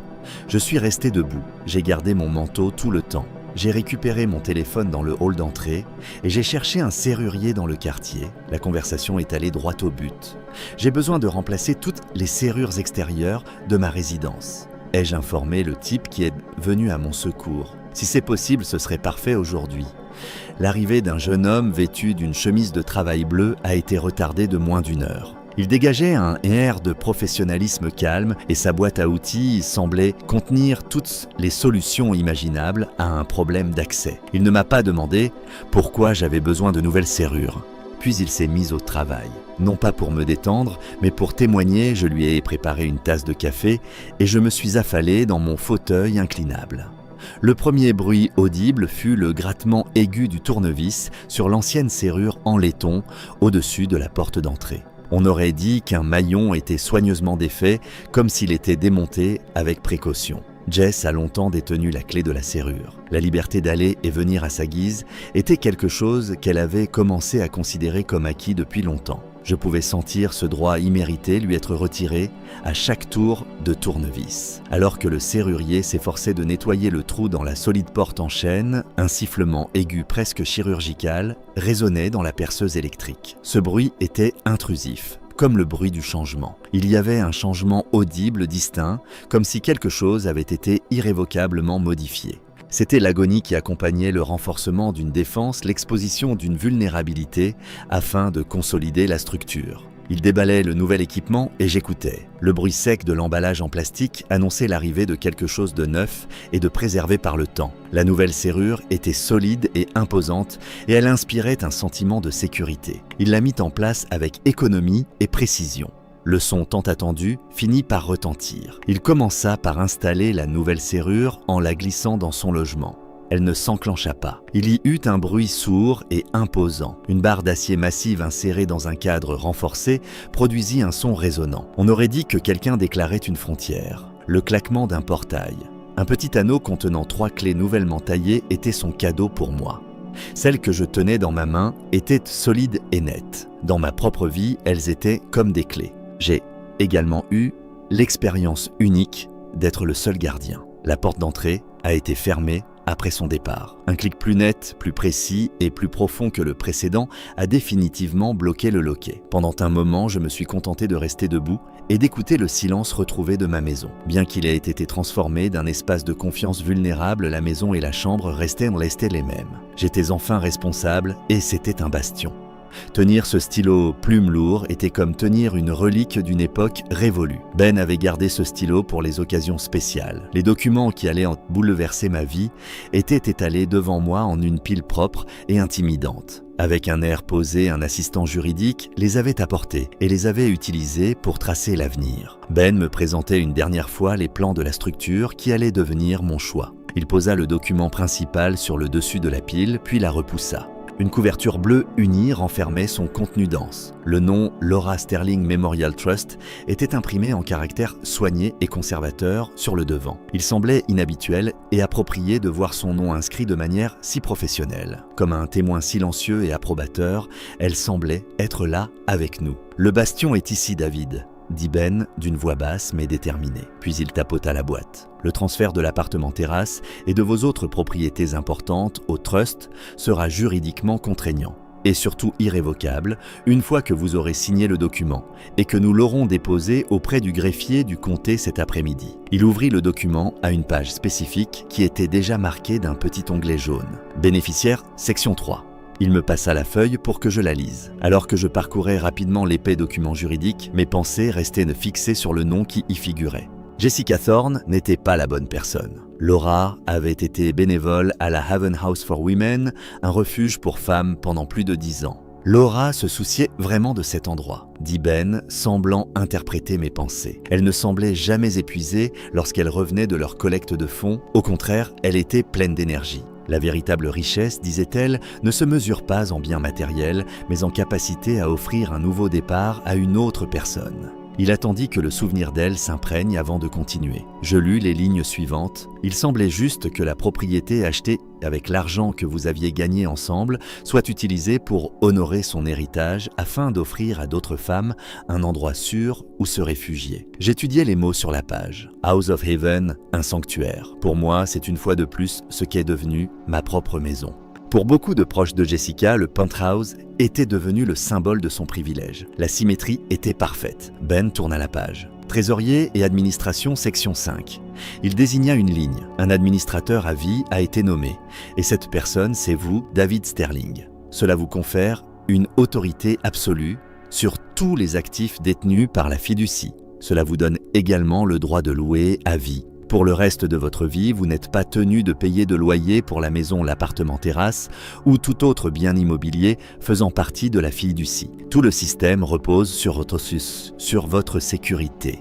Je suis resté debout. J'ai gardé mon manteau tout le temps. j'ai récupéré mon téléphone dans le hall d'entrée et j'ai cherché un serrurier dans le quartier. La conversation est allée droit au but. J'ai besoin de remplacer toutes les serrures extérieures de ma résidence. Ai-je informé le type qui est venu à mon secours? Si c'est possible, ce serait parfait aujourd'hui. L'arrivée d'un jeune homme vêtu d'une chemise de travail bleue a été retardée de moins d'1 heure. Il dégageait un air de professionnalisme calme et sa boîte à outils semblait contenir toutes les solutions imaginables à un problème d'accès. Il ne m'a pas demandé pourquoi j'avais besoin de nouvelles serrures. Puis il s'est mis au travail. Non pas pour me détendre, mais pour témoigner, je lui ai préparé une tasse de café et je me suis affalé dans mon fauteuil inclinable. Le premier bruit audible fut le grattement aigu du tournevis sur l'ancienne serrure en laiton au-dessus de la porte d'entrée. On aurait dit qu'un maillon était soigneusement défait, comme s'il était démonté avec précaution. Jess a longtemps détenu la clé de la serrure. La liberté d'aller et venir à sa guise était quelque chose qu'elle avait commencé à considérer comme acquis depuis longtemps. Je pouvais sentir ce droit immérité lui être retiré à chaque tour de tournevis. Alors que le serrurier s'efforçait de nettoyer le trou dans la solide porte en chêne, un sifflement aigu presque chirurgical résonnait dans la perceuse électrique. Ce bruit était intrusif, comme le bruit du changement. Il y avait un changement audible distinct, comme si quelque chose avait été irrévocablement modifié. C'était l'agonie qui accompagnait le renforcement d'une défense, l'exposition d'une vulnérabilité, afin de consolider la structure. Il déballait le nouvel équipement et j'écoutais. Le bruit sec de l'emballage en plastique annonçait l'arrivée de quelque chose de neuf et de préservé par le temps. La nouvelle serrure était solide et imposante et elle inspirait un sentiment de sécurité. Il la mit en place avec économie et précision. Le son tant attendu finit par retentir. Il commença par installer la nouvelle serrure en la glissant dans son logement. Elle ne s'enclencha pas. Il y eut un bruit sourd et imposant. Une barre d'acier massive insérée dans un cadre renforcé produisit un son résonnant. On aurait dit que quelqu'un déclarait une frontière. Le claquement d'un portail. Un petit anneau contenant 3 clés nouvellement taillées était son cadeau pour moi. Celles que je tenais dans ma main étaient solides et nettes. Dans ma propre vie, elles étaient comme des clés. J'ai également eu l'expérience unique d'être le seul gardien. La porte d'entrée a été fermée après son départ. Un clic plus net, plus précis et plus profond que le précédent a définitivement bloqué le loquet. Pendant un moment, je me suis contenté de rester debout et d'écouter le silence retrouvé de ma maison. Bien qu'il ait été transformé d'un espace de confiance vulnérable, la maison et la chambre restaient les mêmes. J'étais enfin responsable et c'était un bastion. Tenir ce stylo plume lourd était comme tenir une relique d'une époque révolue. Ben avait gardé ce stylo pour les occasions spéciales. Les documents qui allaient en bouleverser ma vie étaient étalés devant moi en une pile propre et intimidante. Avec un air posé, un assistant juridique les avait apportés et les avait utilisés pour tracer l'avenir. Ben me présentait une dernière fois les plans de la structure qui allait devenir mon choix. Il posa le document principal sur le dessus de la pile, puis la repoussa. Une couverture bleue unie renfermait son contenu dense. Le nom Laura Sterling Memorial Trust était imprimé en caractères soignés et conservateurs sur le devant. Il semblait inhabituel et approprié de voir son nom inscrit de manière si professionnelle. Comme un témoin silencieux et approbateur, elle semblait être là avec nous. « Le bastion est ici, David », dit Ben d'une voix basse mais déterminée. Puis il tapota la boîte. Le transfert de l'appartement terrasse et de vos autres propriétés importantes au trust sera juridiquement contraignant et surtout irrévocable une fois que vous aurez signé le document et que nous l'aurons déposé auprès du greffier du comté cet après-midi. Il ouvrit le document à une page spécifique qui était déjà marquée d'un petit onglet jaune. Bénéficiaire, section 3. Il me passa la feuille pour que je la lise. Alors que je parcourais rapidement l'épais document juridique, mes pensées restaient fixées sur le nom qui y figurait. Jessica Thorne n'était pas la bonne personne. Laura avait été bénévole à la Haven House for Women, un refuge pour femmes pendant plus de 10 ans. Laura se souciait vraiment de cet endroit, dit Ben, semblant interpréter mes pensées. Elle ne semblait jamais épuisée lorsqu'elle revenait de leur collecte de fonds. Au contraire, elle était pleine d'énergie. La véritable richesse, disait-elle, ne se mesure pas en biens matériels, mais en capacité à offrir un nouveau départ à une autre personne. Il attendit que le souvenir d'elle s'imprègne avant de continuer. Je lus les lignes suivantes. Il semblait juste que la propriété achetée avec l'argent que vous aviez gagné ensemble soit utilisée pour honorer son héritage afin d'offrir à d'autres femmes un endroit sûr où se réfugier. J'étudiais les mots sur la page. House of Haven, un sanctuaire. Pour moi, c'est une fois de plus ce qu'est devenu ma propre maison. Pour beaucoup de proches de Jessica, le penthouse était devenu le symbole de son privilège. La symétrie était parfaite. Ben tourna la page. Trésorier et administration, section 5. Il désigna une ligne. Un administrateur à vie a été nommé. Et cette personne, c'est vous, David Sterling. Cela vous confère une autorité absolue sur tous les actifs détenus par la fiducie. Cela vous donne également le droit de louer à vie. Pour le reste de votre vie, vous n'êtes pas tenu de payer de loyer pour la maison, l'appartement terrasse ou tout autre bien immobilier faisant partie de la fiducie. Tout le système repose sur votre sécurité.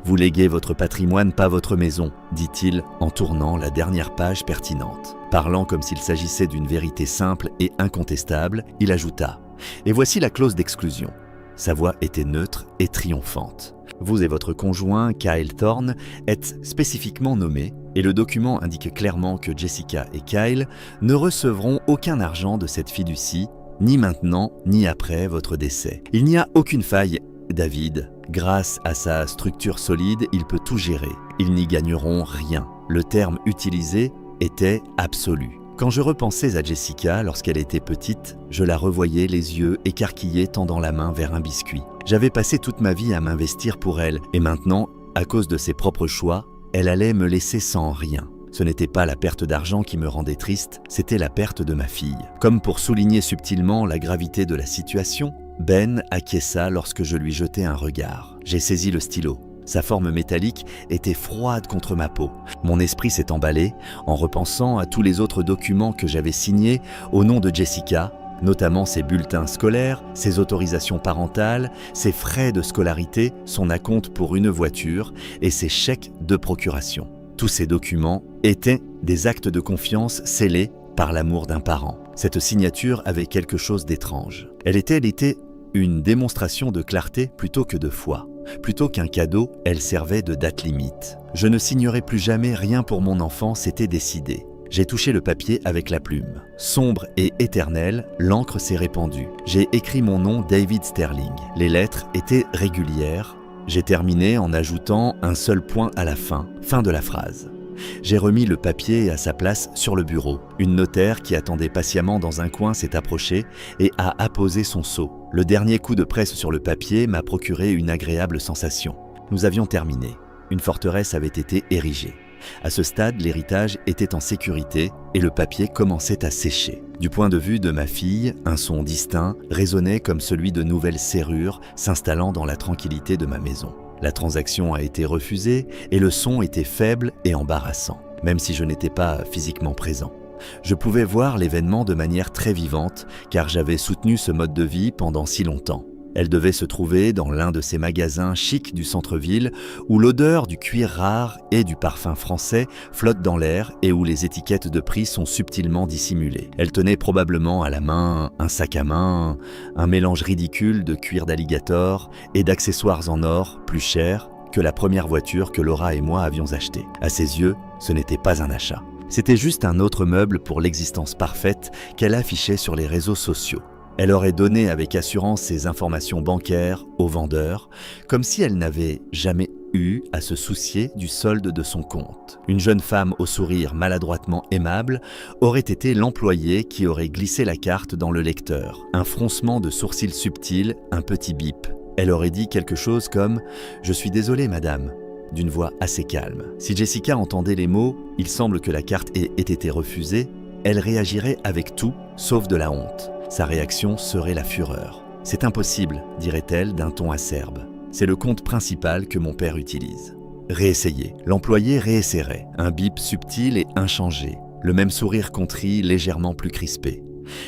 Vous léguez votre patrimoine, pas votre maison, dit-il en tournant la dernière page pertinente. Parlant comme s'il s'agissait d'une vérité simple et incontestable, il ajouta « Et voici la clause d'exclusion ». Sa voix était neutre et triomphante. Vous et votre conjoint, Kyle Thorne, êtes spécifiquement nommés et le document indique clairement que Jessica et Kyle ne recevront aucun argent de cette fiducie, ni maintenant ni après votre décès. Il n'y a aucune faille, David. Grâce à sa structure solide, il peut tout gérer. Ils n'y gagneront rien. Le terme utilisé était absolu. Quand je repensais à Jessica lorsqu'elle était petite, je la revoyais les yeux écarquillés tendant la main vers un biscuit. J'avais passé toute ma vie à m'investir pour elle et maintenant, à cause de ses propres choix, elle allait me laisser sans rien. Ce n'était pas la perte d'argent qui me rendait triste, c'était la perte de ma fille. Comme pour souligner subtilement la gravité de la situation, Ben acquiesça lorsque je lui jetai un regard. J'ai saisi le stylo. Sa forme métallique était froide contre ma peau. Mon esprit s'est emballé en repensant à tous les autres documents que j'avais signés au nom de Jessica, notamment ses bulletins scolaires, ses autorisations parentales, ses frais de scolarité, son acompte pour une voiture et ses chèques de procuration. Tous ces documents étaient des actes de confiance scellés par l'amour d'un parent. Cette signature avait quelque chose d'étrange. Elle était une démonstration de clarté plutôt que de foi. Plutôt qu'un cadeau, elle servait de date limite. Je ne signerai plus jamais rien pour mon enfant, c'était décidé. J'ai touché le papier avec la plume. Sombre et éternelle, l'encre s'est répandue. J'ai écrit mon nom David Sterling. Les lettres étaient régulières. J'ai terminé en ajoutant un seul point à la fin. Fin de la phrase. J'ai remis le papier à sa place sur le bureau. Une notaire qui attendait patiemment dans un coin s'est approchée et a apposé son sceau. Le dernier coup de presse sur le papier m'a procuré une agréable sensation. Nous avions terminé. Une forteresse avait été érigée. À ce stade, l'héritage était en sécurité et le papier commençait à sécher. Du point de vue de ma fille, un son distinct résonnait comme celui de nouvelles serrures s'installant dans la tranquillité de ma maison. La transaction a été refusée et le son était faible et embarrassant, même si je n'étais pas physiquement présent. Je pouvais voir l'événement de manière très vivante car j'avais soutenu ce mode de vie pendant si longtemps. Elle devait se trouver dans l'un de ces magasins chics du centre-ville où l'odeur du cuir rare et du parfum français flotte dans l'air et où les étiquettes de prix sont subtilement dissimulées. Elle tenait probablement à la main un sac à main, un mélange ridicule de cuir d'alligator et d'accessoires en or plus chers que la première voiture que Laura et moi avions achetée. À ses yeux, ce n'était pas un achat. C'était juste un autre meuble pour l'existence parfaite qu'elle affichait sur les réseaux sociaux. Elle aurait donné avec assurance ses informations bancaires au vendeur, comme si elle n'avait jamais eu à se soucier du solde de son compte. Une jeune femme au sourire maladroitement aimable aurait été l'employé qui aurait glissé la carte dans le lecteur. Un froncement de sourcils subtil, un petit bip. Elle aurait dit quelque chose comme « Je suis désolée, madame », d'une voix assez calme. Si Jessica entendait les mots « Il semble que la carte ait été refusée », elle réagirait avec tout, sauf de la honte. Sa réaction serait la fureur. « C'est impossible », dirait-elle d'un ton acerbe. C'est le compte principal que mon père utilise. Réessayer. L'employé réessayerait. Un bip subtil et inchangé. Le même sourire contrit légèrement plus crispé.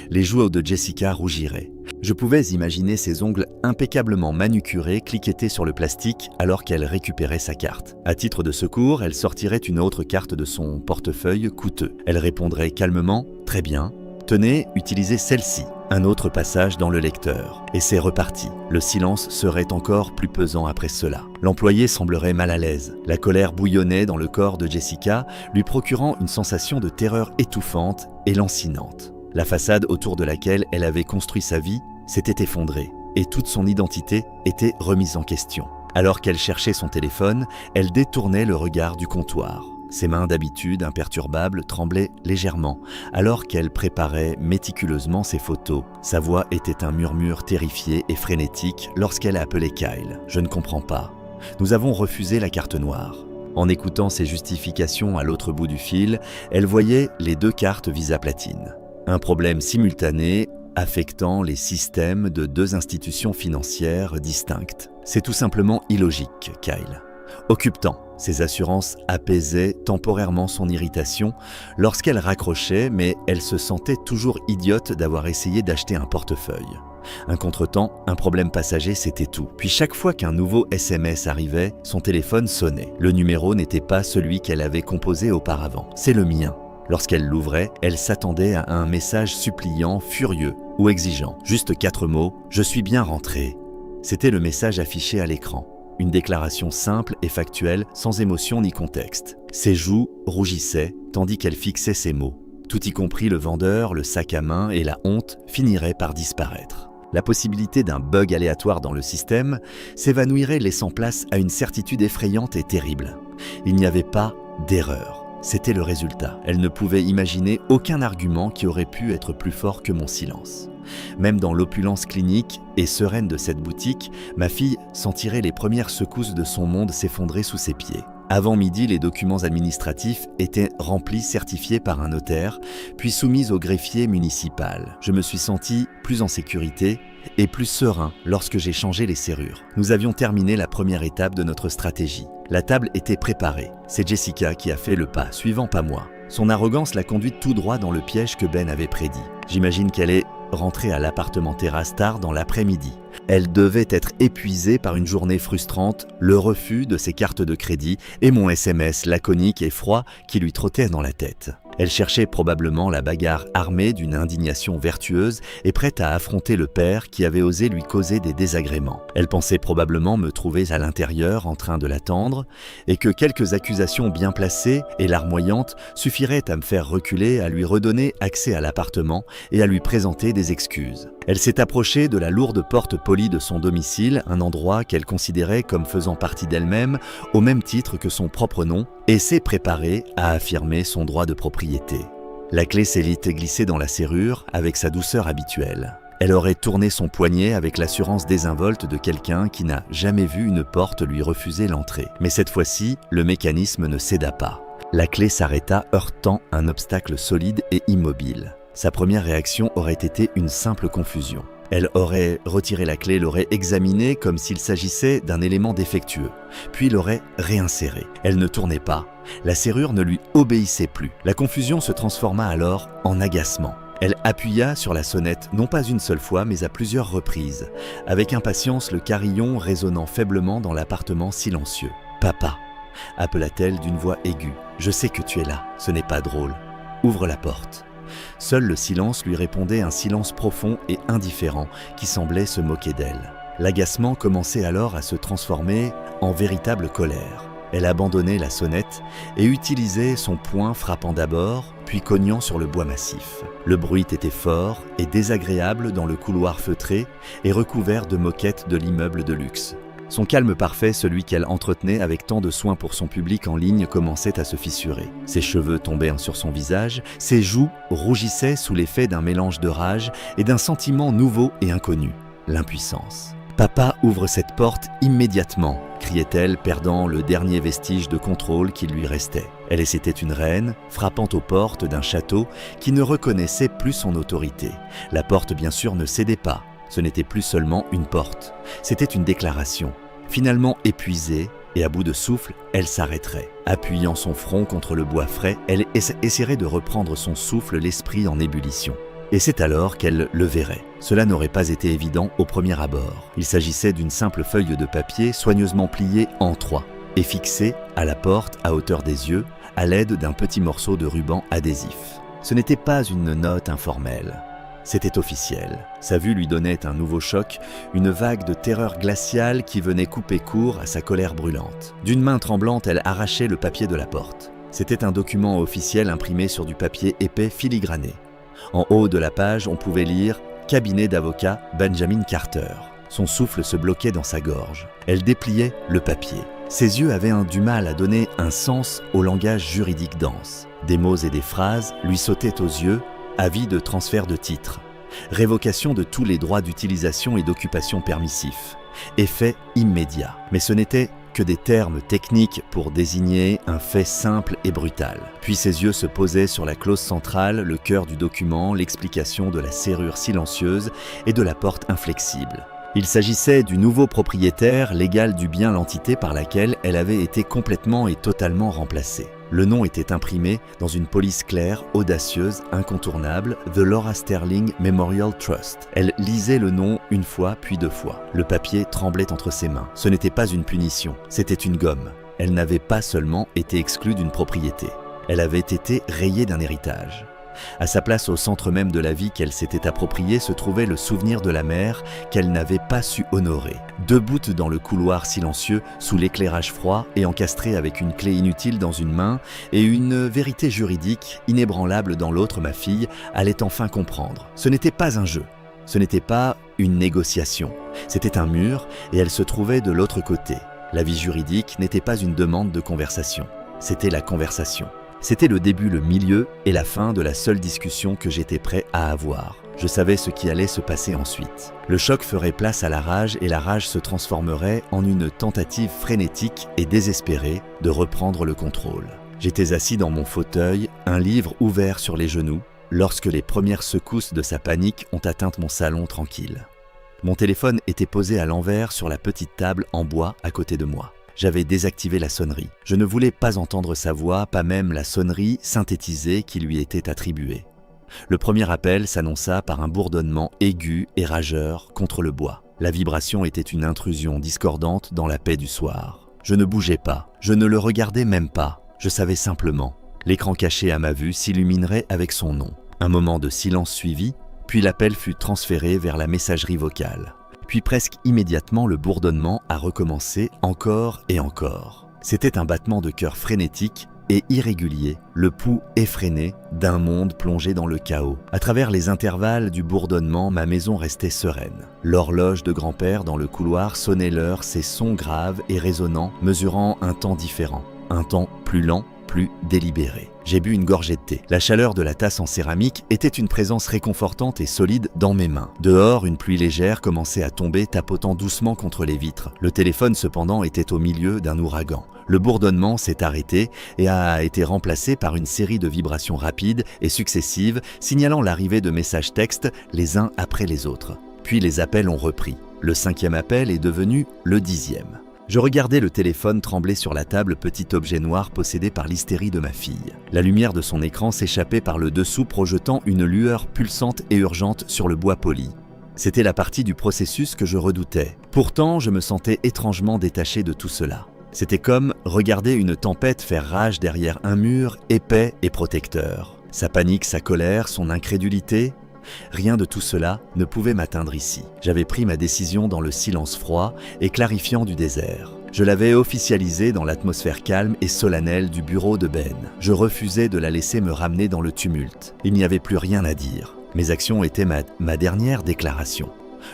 Les joues de Jessica rougiraient. Je pouvais imaginer ses ongles impeccablement manucurés cliqueter sur le plastique alors qu'elle récupérait sa carte. À titre de secours, elle sortirait une autre carte de son portefeuille coûteux. Elle répondrait calmement « Très bien. Tenez, utilisez celle-ci. » Un autre passage dans le lecteur, et c'est reparti. Le silence serait encore plus pesant après cela. L'employé semblerait mal à l'aise. La colère bouillonnait dans le corps de Jessica, lui procurant une sensation de terreur étouffante et lancinante. La façade autour de laquelle elle avait construit sa vie s'était effondrée, et toute son identité était remise en question. Alors qu'elle cherchait son téléphone, elle détournait le regard du comptoir. Ses mains d'habitude imperturbables tremblaient légèrement, alors qu'elle préparait méticuleusement ses photos. Sa voix était un murmure terrifié et frénétique lorsqu'elle appelait Kyle. « Je ne comprends pas. Nous avons refusé la carte noire. » En écoutant ses justifications à l'autre bout du fil, elle voyait les 2 cartes Visa Platine. Un problème simultané affectant les systèmes de 2 institutions financières distinctes. C'est tout simplement illogique, Kyle. Occupe-t'en. Ses assurances apaisaient temporairement son irritation lorsqu'elle raccrochait, mais elle se sentait toujours idiote d'avoir essayé d'acheter un portefeuille. Un contretemps, un problème passager, c'était tout. Puis chaque fois qu'un nouveau SMS arrivait, son téléphone sonnait. Le numéro n'était pas celui qu'elle avait composé auparavant. « C'est le mien ». Lorsqu'elle l'ouvrait, elle s'attendait à un message suppliant, furieux ou exigeant. Juste 4 mots « Je suis bien rentré ». C'était le message affiché à l'écran. Une déclaration simple et factuelle, sans émotion ni contexte. Ses joues rougissaient, tandis qu'elle fixait ses mots. Tout y compris le vendeur, le sac à main et la honte finiraient par disparaître. La possibilité d'un bug aléatoire dans le système s'évanouirait, laissant place à une certitude effrayante et terrible. Il n'y avait pas d'erreur. C'était le résultat. Elle ne pouvait imaginer aucun argument qui aurait pu être plus fort que mon silence. Même dans l'opulence clinique et sereine de cette boutique, ma fille sentirait les premières secousses de son monde s'effondrer sous ses pieds. Avant midi, les documents administratifs étaient remplis, certifiés par un notaire, puis soumis au greffier municipal. Je me suis senti plus en sécurité et plus serein lorsque j'ai changé les serrures. Nous avions terminé la première étape de notre stratégie. La table était préparée. C'est Jessica qui a fait le pas suivant, pas moi. Son arrogance l'a conduite tout droit dans le piège que Ben avait prédit. J'imagine qu'elle est rentrée à l'appartement terrasse tard dans l'après-midi. Elle devait être épuisée par une journée frustrante, le refus de ses cartes de crédit et mon SMS laconique et froid qui lui trottait dans la tête. Elle cherchait probablement la bagarre armée d'une indignation vertueuse et prête à affronter le père qui avait osé lui causer des désagréments. Elle pensait probablement me trouver à l'intérieur en train de l'attendre et que quelques accusations bien placées et larmoyantes suffiraient à me faire reculer, à lui redonner accès à l'appartement et à lui présenter des excuses. Elle s'est approchée de la lourde porte polie de son domicile, un endroit qu'elle considérait comme faisant partie d'elle-même au même titre que son propre nom, et s'est préparée à affirmer son droit de propriété. La clé s'est glissée dans la serrure avec sa douceur habituelle. Elle aurait tourné son poignet avec l'assurance désinvolte de quelqu'un qui n'a jamais vu une porte lui refuser l'entrée. Mais cette fois-ci, le mécanisme ne céda pas. La clé s'arrêta, heurtant un obstacle solide et immobile. Sa première réaction aurait été une simple confusion. Elle aurait retiré la clé, l'aurait examinée comme s'il s'agissait d'un élément défectueux, puis l'aurait réinsérée. Elle ne tournait pas, la serrure ne lui obéissait plus. La confusion se transforma alors en agacement. Elle appuya sur la sonnette, non pas une seule fois, mais à plusieurs reprises, avec impatience le carillon résonnant faiblement dans l'appartement silencieux. « Papa !» appela-t-elle d'une voix aiguë. « Je sais que tu es là, ce n'est pas drôle. Ouvre la porte. » Seul le silence lui répondait, un silence profond et indifférent qui semblait se moquer d'elle. L'agacement commençait alors à se transformer en véritable colère. Elle abandonnait la sonnette et utilisait son poing frappant d'abord, puis cognant sur le bois massif. Le bruit était fort et désagréable dans le couloir feutré et recouvert de moquettes de l'immeuble de luxe. Son calme parfait, celui qu'elle entretenait avec tant de soin pour son public en ligne, commençait à se fissurer. Ses cheveux tombaient sur son visage, ses joues rougissaient sous l'effet d'un mélange de rage et d'un sentiment nouveau et inconnu, l'impuissance. « Papa ouvre cette porte immédiatement !» criait-elle, perdant le dernier vestige de contrôle qui lui restait. Elle était une reine, frappant aux portes d'un château qui ne reconnaissait plus son autorité. La porte, bien sûr, ne cédait pas. Ce n'était plus seulement une porte, c'était une déclaration. Finalement épuisée et à bout de souffle, elle s'arrêterait. Appuyant son front contre le bois frais, elle essaierait de reprendre son souffle, l'esprit en ébullition. Et c'est alors qu'elle le verrait. Cela n'aurait pas été évident au premier abord. Il s'agissait d'une simple feuille de papier soigneusement pliée en 3 et fixée à la porte à hauteur des yeux à l'aide d'un petit morceau de ruban adhésif. Ce n'était pas une note informelle. C'était officiel. Sa vue lui donnait un nouveau choc, une vague de terreur glaciale qui venait couper court à sa colère brûlante. D'une main tremblante, elle arrachait le papier de la porte. C'était un document officiel imprimé sur du papier épais filigrané. En haut de la page, on pouvait lire « Cabinet d'avocat Benjamin Carter ». Son souffle se bloquait dans sa gorge. Elle dépliait le papier. Ses yeux avaient du mal à donner un sens au langage juridique dense. Des mots et des phrases lui sautaient aux yeux, avis de transfert de titre, révocation de tous les droits d'utilisation et d'occupation permissifs, effet immédiat. Mais ce n'était que des termes techniques pour désigner un fait simple et brutal. Puis ses yeux se posaient sur la clause centrale, le cœur du document, l'explication de la serrure silencieuse et de la porte inflexible. Il s'agissait du nouveau propriétaire légal du bien, l'entité par laquelle elle avait été complètement et totalement remplacée. Le nom était imprimé dans une police claire, audacieuse, incontournable, The Laura Sterling Memorial Trust. Elle lisait le nom une fois, puis deux fois. Le papier tremblait entre ses mains. Ce n'était pas une punition, c'était une gomme. Elle n'avait pas seulement été exclue d'une propriété, elle avait été rayée d'un héritage. À sa place, au centre même de la vie qu'elle s'était appropriée, se trouvait le souvenir de la mère qu'elle n'avait pas su honorer. Debout dans le couloir silencieux, sous l'éclairage froid et encastrée avec une clé inutile dans une main et une vérité juridique inébranlable dans l'autre, ma fille allait enfin comprendre. Ce n'était pas un jeu, ce n'était pas une négociation, c'était un mur et elle se trouvait de l'autre côté. La vie juridique n'était pas une demande de conversation, c'était la conversation. C'était le début, le milieu et la fin de la seule discussion que j'étais prêt à avoir. Je savais ce qui allait se passer ensuite. Le choc ferait place à la rage et la rage se transformerait en une tentative frénétique et désespérée de reprendre le contrôle. J'étais assis dans mon fauteuil, un livre ouvert sur les genoux, lorsque les premières secousses de sa panique ont atteint mon salon tranquille. Mon téléphone était posé à l'envers sur la petite table en bois à côté de moi. J'avais désactivé la sonnerie. Je ne voulais pas entendre sa voix, pas même la sonnerie synthétisée qui lui était attribuée. Le premier appel s'annonça par un bourdonnement aigu et rageur contre le bois. La vibration était une intrusion discordante dans la paix du soir. Je ne bougeais pas, je ne le regardais même pas. Je savais simplement. L'écran caché à ma vue s'illuminerait avec son nom. Un moment de silence suivit, puis l'appel fut transféré vers la messagerie vocale. Puis presque immédiatement, le bourdonnement a recommencé encore et encore. C'était un battement de cœur frénétique et irrégulier, le pouls effréné d'un monde plongé dans le chaos. À travers les intervalles du bourdonnement, ma maison restait sereine. L'horloge de grand-père dans le couloir sonnait l'heure, ses sons graves et résonnants, mesurant un temps différent, un temps plus lent, plus délibéré. J'ai bu une gorgée de thé. La chaleur de la tasse en céramique était une présence réconfortante et solide dans mes mains. Dehors, une pluie légère commençait à tomber, tapotant doucement contre les vitres. Le téléphone, cependant, était au milieu d'un ouragan. Le bourdonnement s'est arrêté et a été remplacé par une série de vibrations rapides et successives, signalant l'arrivée de messages textes les uns après les autres. Puis les appels ont repris. Le 5e appel est devenu le 10e. Je regardais le téléphone trembler sur la table, petit objet noir possédé par l'hystérie de ma fille. La lumière de son écran s'échappait par le dessous, projetant une lueur pulsante et urgente sur le bois poli. C'était la partie du processus que je redoutais. Pourtant, je me sentais étrangement détaché de tout cela. C'était comme regarder une tempête faire rage derrière un mur épais et protecteur. Sa panique, sa colère, son incrédulité, rien de tout cela ne pouvait m'atteindre ici. J'avais pris ma décision dans le silence froid et clarifiant du désert. Je l'avais officialisée dans l'atmosphère calme et solennelle du bureau de Ben. Je refusais de la laisser me ramener dans le tumulte. Il n'y avait plus rien à dire. Mes actions étaient ma dernière déclaration.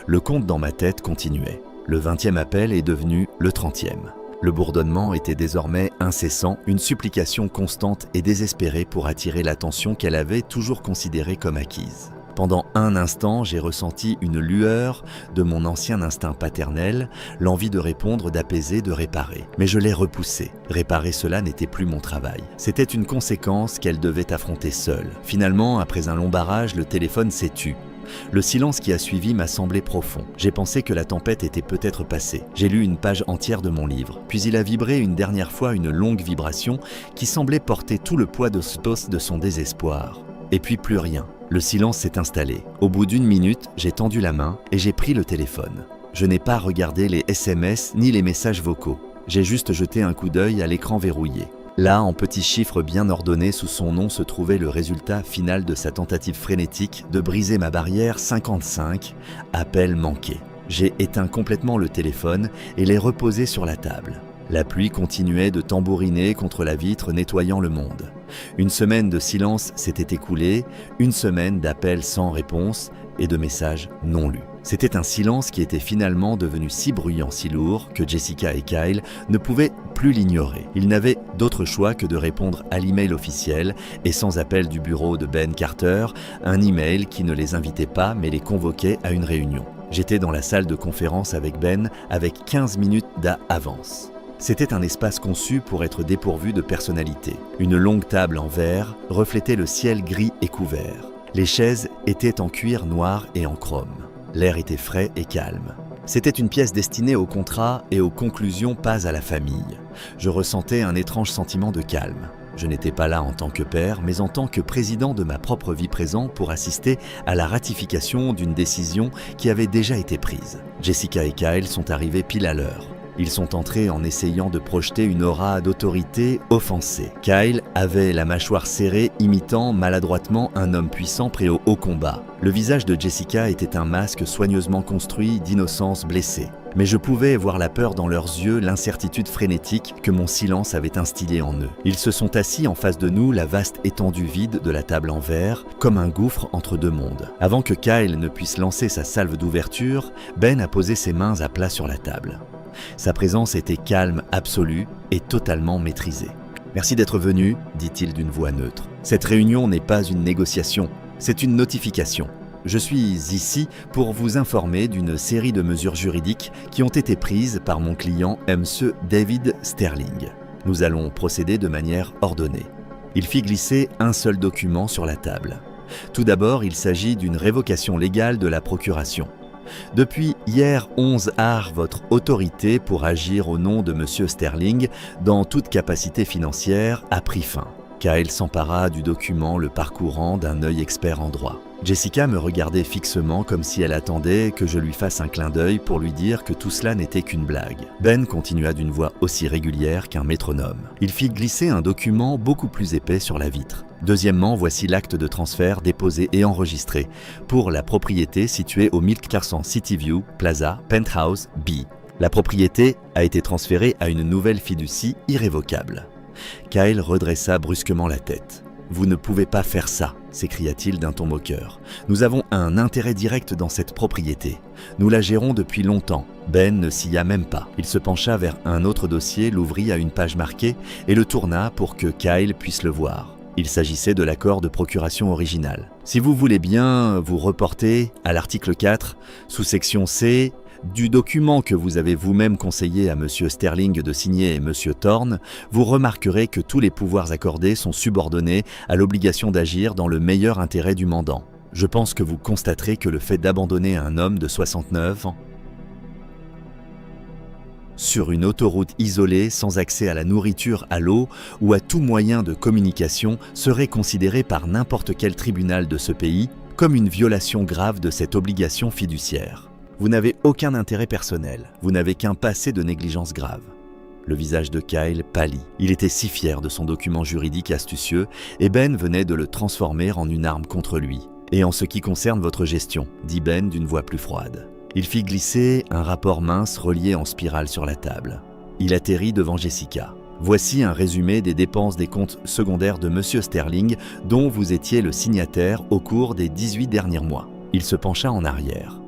Le compte dans ma tête continuait. Le 20e appel est devenu le 30e. Le bourdonnement était désormais incessant, une supplication constante et désespérée pour attirer l'attention qu'elle avait toujours considérée comme acquise. Pendant un instant, j'ai ressenti une lueur de mon ancien instinct paternel, l'envie de répondre, d'apaiser, de réparer. Mais je l'ai repoussé. Réparer cela n'était plus mon travail. C'était une conséquence qu'elle devait affronter seule. Finalement, après un long barrage, le téléphone s'est tu. Le silence qui a suivi m'a semblé profond. J'ai pensé que la tempête était peut-être passée. J'ai lu une page entière de mon livre. Puis il a vibré une dernière fois, une longue vibration qui semblait porter tout le poids de son désespoir. Et puis plus rien. Le silence s'est installé. Au bout d'1 minute, j'ai tendu la main et j'ai pris le téléphone. Je n'ai pas regardé les SMS ni les messages vocaux. J'ai juste jeté un coup d'œil à l'écran verrouillé. Là, en petits chiffres bien ordonnés sous son nom, se trouvait le résultat final de sa tentative frénétique de briser ma barrière 55, appel manqué. J'ai éteint complètement le téléphone et l'ai reposé sur la table. La pluie continuait de tambouriner contre la vitre, nettoyant le monde. Une semaine de silence s'était écoulée, une semaine d'appels sans réponse et de messages non lus. C'était un silence qui était finalement devenu si bruyant, si lourd, que Jessica et Kyle ne pouvaient plus l'ignorer. Ils n'avaient d'autre choix que de répondre à l'email officiel et sans appel du bureau de Ben Carter, un email qui ne les invitait pas mais les convoquait à une réunion. J'étais dans la salle de conférence avec Ben avec 15 minutes d'avance. C'était un espace conçu pour être dépourvu de personnalité. Une longue table en verre reflétait le ciel gris et couvert. Les chaises étaient en cuir noir et en chrome. L'air était frais et calme. C'était une pièce destinée au contrat et aux conclusions, pas à la famille. Je ressentais un étrange sentiment de calme. Je n'étais pas là en tant que père, mais en tant que président de ma propre vie présente pour assister à la ratification d'une décision qui avait déjà été prise. Jessica et Kyle sont arrivés pile à l'heure. Ils sont entrés en essayant de projeter une aura d'autorité offensée. Kyle avait la mâchoire serrée, imitant maladroitement un homme puissant prêt au haut combat. Le visage de Jessica était un masque soigneusement construit d'innocence blessée. Mais je pouvais voir la peur dans leurs yeux, l'incertitude frénétique que mon silence avait instillée en eux. Ils se sont assis en face de nous, la vaste étendue vide de la table en verre, comme un gouffre entre deux mondes. Avant que Kyle ne puisse lancer sa salve d'ouverture, Ben a posé ses mains à plat sur la table. Sa présence était calme, absolue et totalement maîtrisée. « Merci d'être venu », dit-il d'une voix neutre. « Cette réunion n'est pas une négociation, c'est une notification. Je suis ici pour vous informer d'une série de mesures juridiques qui ont été prises par mon client M. David Sterling. Nous allons procéder de manière ordonnée. » Il fit glisser un seul document sur la table. Tout d'abord, il s'agit d'une révocation légale de la procuration. Depuis hier 11 art, votre autorité pour agir au nom de M. Sterling dans toute capacité financière a pris fin. Kyle s'empara du document, le parcourant d'un œil expert en droit. Jessica me regardait fixement comme si elle attendait que je lui fasse un clin d'œil pour lui dire que tout cela n'était qu'une blague. Ben continua d'une voix aussi régulière qu'un métronome. Il fit glisser un document beaucoup plus épais sur la vitre. Deuxièmement, voici l'acte de transfert déposé et enregistré pour la propriété située au 1400 Cityview Plaza, Penthouse B. La propriété a été transférée à une nouvelle fiducie irrévocable. Kyle redressa brusquement la tête. « Vous ne pouvez pas faire ça !» s'écria-t-il d'un ton moqueur. « Nous avons un intérêt direct dans cette propriété. Nous la gérons depuis longtemps. » Ben ne s'y a même pas. Il se pencha vers un autre dossier, l'ouvrit à une page marquée et le tourna pour que Kyle puisse le voir. Il s'agissait de l'accord de procuration original. Si vous voulez bien vous reporter à l'article 4, sous-section C, du document que vous avez vous-même conseillé à M. Sterling de signer et M. Thorne, vous remarquerez que tous les pouvoirs accordés sont subordonnés à l'obligation d'agir dans le meilleur intérêt du mandant. Je pense que vous constaterez que le fait d'abandonner un homme de 69 ans sur une autoroute isolée, sans accès à la nourriture, à l'eau ou à tout moyen de communication serait considéré par n'importe quel tribunal de ce pays comme une violation grave de cette obligation fiduciaire. Vous n'avez aucun intérêt personnel, vous n'avez qu'un passé de négligence grave. Le visage de Kyle pâlit. Il était si fier de son document juridique astucieux et Ben venait de le transformer en une arme contre lui. « Et en ce qui concerne votre gestion », dit Ben d'une voix plus froide. Il fit glisser un rapport mince relié en spirale sur la table. Il atterrit devant Jessica. « Voici un résumé des dépenses des comptes secondaires de M. Sterling dont vous étiez le signataire au cours des 18 derniers mois. » Il se pencha en arrière.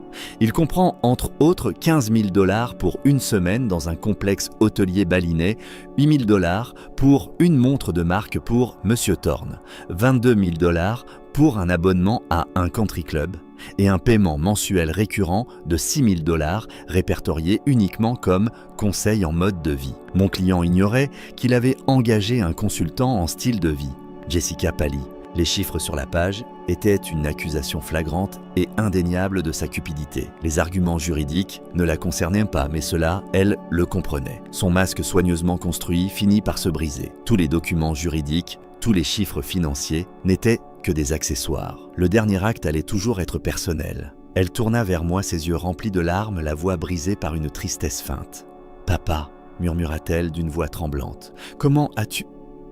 Il comprend entre autres 15 000 $ pour une semaine dans un complexe hôtelier balinais, 8 000 $ pour une montre de marque pour M. Thorne, 22 000 $ pour un abonnement à un country club et un paiement mensuel récurrent de 6 000 $ répertorié uniquement comme conseil en mode de vie. Mon client ignorait qu'il avait engagé un consultant en style de vie. Jessica pâlit. Les chiffres sur la page étaient une accusation flagrante et indéniable de sa cupidité. Les arguments juridiques ne la concernaient pas, mais cela, elle, le comprenait. Son masque soigneusement construit finit par se briser. Tous les documents juridiques, tous les chiffres financiers n'étaient que des accessoires. Le dernier acte allait toujours être personnel. Elle tourna vers moi ses yeux remplis de larmes, la voix brisée par une tristesse feinte. « Papa », murmura-t-elle d'une voix tremblante, « comment as-tu… »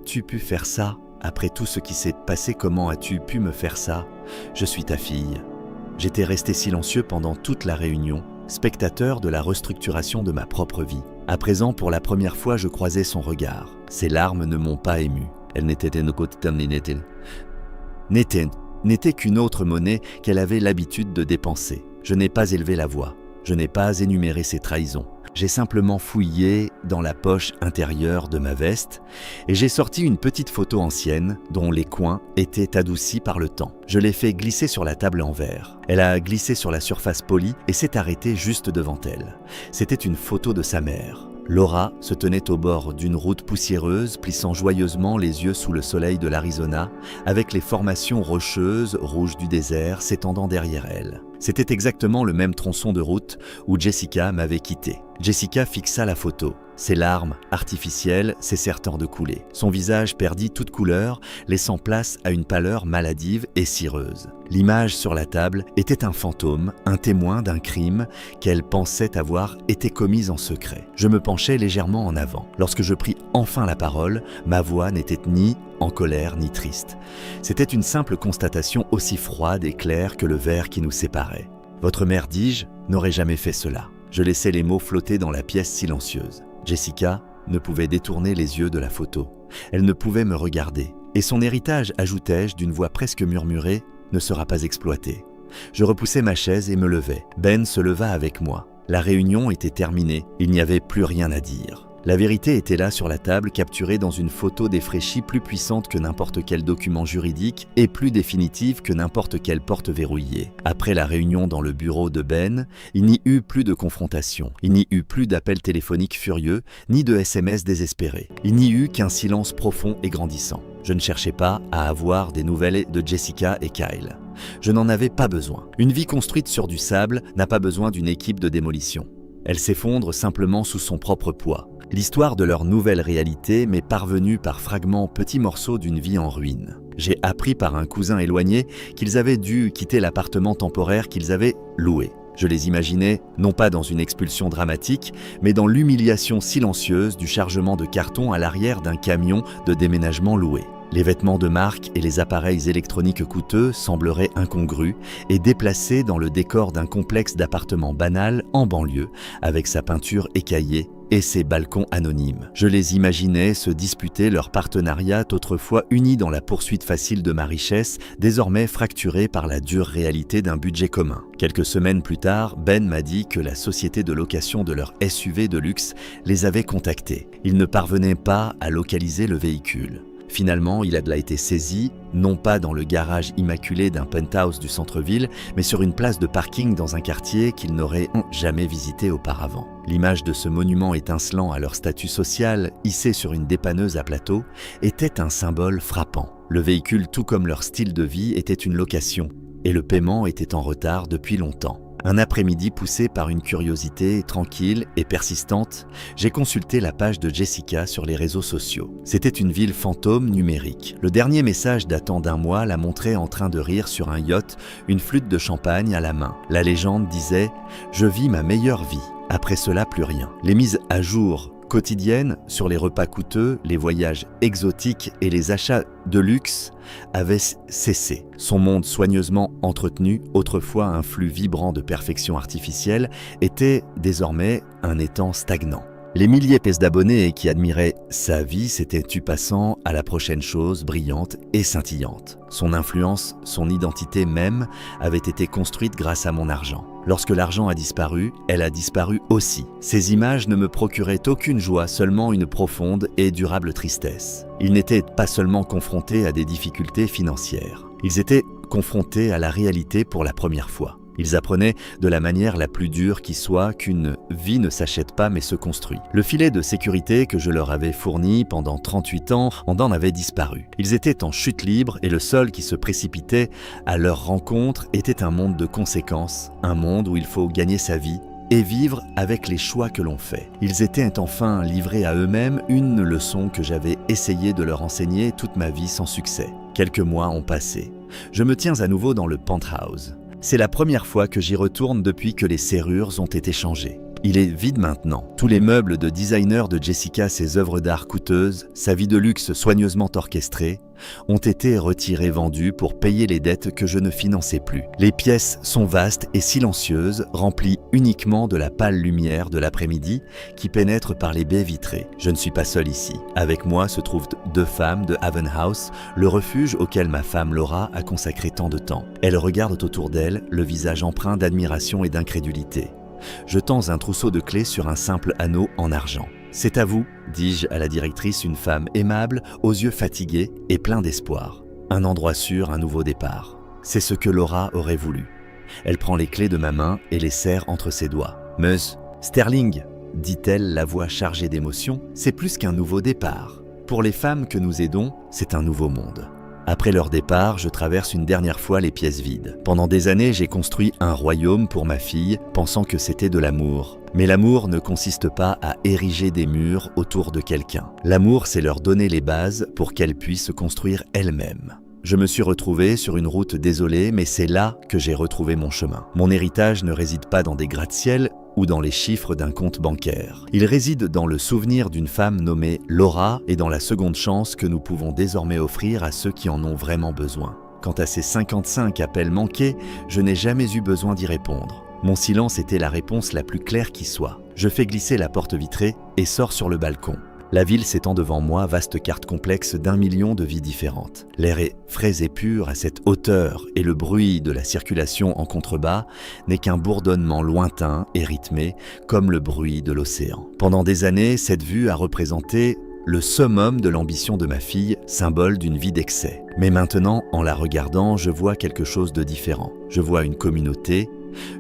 as-tu pu faire ça? Après tout ce qui s'est passé, comment as-tu pu me faire ça? Je suis ta fille. » J'étais resté silencieux pendant toute la réunion, spectateur de la restructuration de ma propre vie. À présent, pour la première fois, je croisais son regard. Ses larmes ne m'ont pas ému. Elles n'étaient qu'une autre monnaie qu'elle avait l'habitude de dépenser. Je n'ai pas élevé la voix. Je n'ai pas énuméré ses trahisons. J'ai simplement fouillé dans la poche intérieure de ma veste et j'ai sorti une petite photo ancienne dont les coins étaient adoucis par le temps. Je l'ai fait glisser sur la table en verre. Elle a glissé sur la surface polie et s'est arrêtée juste devant elle. C'était une photo de sa mère. Laura se tenait au bord d'une route poussiéreuse, plissant joyeusement les yeux sous le soleil de l'Arizona, avec les formations rocheuses rouges du désert s'étendant derrière elle. C'était exactement le même tronçon de route où Jessica m'avait quitté. Jessica fixa la photo. Ses larmes, artificielles, cessèrent de couler. Son visage perdit toute couleur, laissant place à une pâleur maladive et cireuse. L'image sur la table était un fantôme, un témoin d'un crime qu'elle pensait avoir été commis en secret. Je me penchai légèrement en avant. Lorsque je pris enfin la parole, ma voix n'était ni en colère ni triste. C'était une simple constatation aussi froide et claire que le verre qui nous séparait. « Votre mère, dis-je, n'aurait jamais fait cela. » Je laissai les mots flotter dans la pièce silencieuse. Jessica ne pouvait détourner les yeux de la photo. Elle ne pouvait me regarder. Et son héritage, ajoutai-je d'une voix presque murmurée, ne sera pas exploité. Je repoussai ma chaise et me levai. Ben se leva avec moi. La réunion était terminée. Il n'y avait plus rien à dire. La vérité était là sur la table, capturée dans une photo défraîchie plus puissante que n'importe quel document juridique et plus définitive que n'importe quelle porte verrouillée. Après la réunion dans le bureau de Ben, il n'y eut plus de confrontation. Il n'y eut plus d'appels téléphoniques furieux, ni de SMS désespérés. Il n'y eut qu'un silence profond et grandissant. Je ne cherchais pas à avoir des nouvelles de Jessica et Kyle. Je n'en avais pas besoin. Une vie construite sur du sable n'a pas besoin d'une équipe de démolition. Elle s'effondre simplement sous son propre poids. L'histoire de leur nouvelle réalité m'est parvenue par fragments, petits morceaux d'une vie en ruine. J'ai appris par un cousin éloigné qu'ils avaient dû quitter l'appartement temporaire qu'ils avaient loué. Je les imaginais, non pas dans une expulsion dramatique, mais dans l'humiliation silencieuse du chargement de carton à l'arrière d'un camion de déménagement loué. Les vêtements de marque et les appareils électroniques coûteux sembleraient incongrus et déplacés dans le décor d'un complexe d'appartements banal en banlieue, avec sa peinture écaillée et ses balcons anonymes. Je les imaginais se disputer leur partenariat autrefois unis dans la poursuite facile de ma richesse, désormais fracturé par la dure réalité d'un budget commun. Quelques semaines plus tard, Ben m'a dit que la société de location de leur SUV de luxe les avait contactés. Ils ne parvenaient pas à localiser le véhicule. Finalement, il a été saisi, non pas dans le garage immaculé d'un penthouse du centre-ville, mais sur une place de parking dans un quartier qu'ils n'auraient jamais visité auparavant. L'image de ce monument étincelant à leur statut social, hissé sur une dépanneuse à plateau, était un symbole frappant. Le véhicule, tout comme leur style de vie, était une location, et le paiement était en retard depuis longtemps. Un après-midi poussé par une curiosité tranquille et persistante, j'ai consulté la page de Jessica sur les réseaux sociaux. C'était une ville fantôme numérique. Le dernier message datant d'1 mois la montrait en train de rire sur un yacht, une flûte de champagne à la main. La légende disait « Je vis ma meilleure vie ». Après cela, plus rien. Les mises à jour quotidiennes sur les repas coûteux, les voyages exotiques et les achats de luxe avaient cessé. Son monde soigneusement entretenu, autrefois un flux vibrant de perfection artificielle, était désormais un étang stagnant. Les milliers d'abonnés qui admiraient sa vie s'étaient tu passant à la prochaine chose brillante et scintillante. Son influence, son identité même, avait été construite grâce à mon argent. Lorsque l'argent a disparu, elle a disparu aussi. Ces images ne me procuraient aucune joie, seulement une profonde et durable tristesse. Ils n'étaient pas seulement confrontés à des difficultés financières. Ils étaient confrontés à la réalité pour la première fois. Ils apprenaient de la manière la plus dure qui soit qu'une vie ne s'achète pas mais se construit. Le filet de sécurité que je leur avais fourni pendant 38 ans en avait disparu. Ils étaient en chute libre et le seul qui se précipitait à leur rencontre était un monde de conséquences, un monde où il faut gagner sa vie et vivre avec les choix que l'on fait. Ils étaient enfin livrés à eux-mêmes, une leçon que j'avais essayé de leur enseigner toute ma vie sans succès. Quelques mois ont passé. Je me tiens à nouveau dans le penthouse. C'est la première fois que j'y retourne depuis que les serrures ont été changées. Il est vide maintenant. Tous les meubles de designer de Jessica, ses œuvres d'art coûteuses, sa vie de luxe soigneusement orchestrée, ont été retirés, vendus pour payer les dettes que je ne finançais plus. Les pièces sont vastes et silencieuses, remplies uniquement de la pâle lumière de l'après-midi qui pénètre par les baies vitrées. Je ne suis pas seul ici. Avec moi se trouvent 2 femmes de Haven House, le refuge auquel ma femme Laura a consacré tant de temps. Elles regardent autour d'elles, le visage empreint d'admiration et d'incrédulité. Je tends un trousseau de clés sur un simple anneau en argent. « C'est à vous », dis-je à la directrice, une femme aimable, aux yeux fatigués et plein d'espoir. Un endroit sûr, un nouveau départ. C'est ce que Laura aurait voulu. Elle prend les clés de ma main et les serre entre ses doigts. « Meuse, Sterling », dit-elle, la voix chargée d'émotion, « c'est plus qu'un nouveau départ. Pour les femmes que nous aidons, c'est un nouveau monde. » Après leur départ, je traverse une dernière fois les pièces vides. Pendant des années, j'ai construit un royaume pour ma fille, pensant que c'était de l'amour. Mais l'amour ne consiste pas à ériger des murs autour de quelqu'un. L'amour, c'est leur donner les bases pour qu'elles puissent se construire elles-mêmes. Je me suis retrouvé sur une route désolée, mais c'est là que j'ai retrouvé mon chemin. Mon héritage ne réside pas dans des gratte-ciel ou dans les chiffres d'un compte bancaire. Il réside dans le souvenir d'une femme nommée Laura et dans la seconde chance que nous pouvons désormais offrir à ceux qui en ont vraiment besoin. Quant à ces 55 appels manqués, je n'ai jamais eu besoin d'y répondre. Mon silence était la réponse la plus claire qui soit. Je fais glisser la porte vitrée et sors sur le balcon. La ville s'étend devant moi, vaste carte complexe d'1 million de vies différentes. L'air est frais et pur à cette hauteur et le bruit de la circulation en contrebas n'est qu'un bourdonnement lointain et rythmé comme le bruit de l'océan. Pendant des années, cette vue a représenté le summum de l'ambition de ma fille, symbole d'une vie d'excès. Mais maintenant, en la regardant, je vois quelque chose de différent. Je vois une communauté,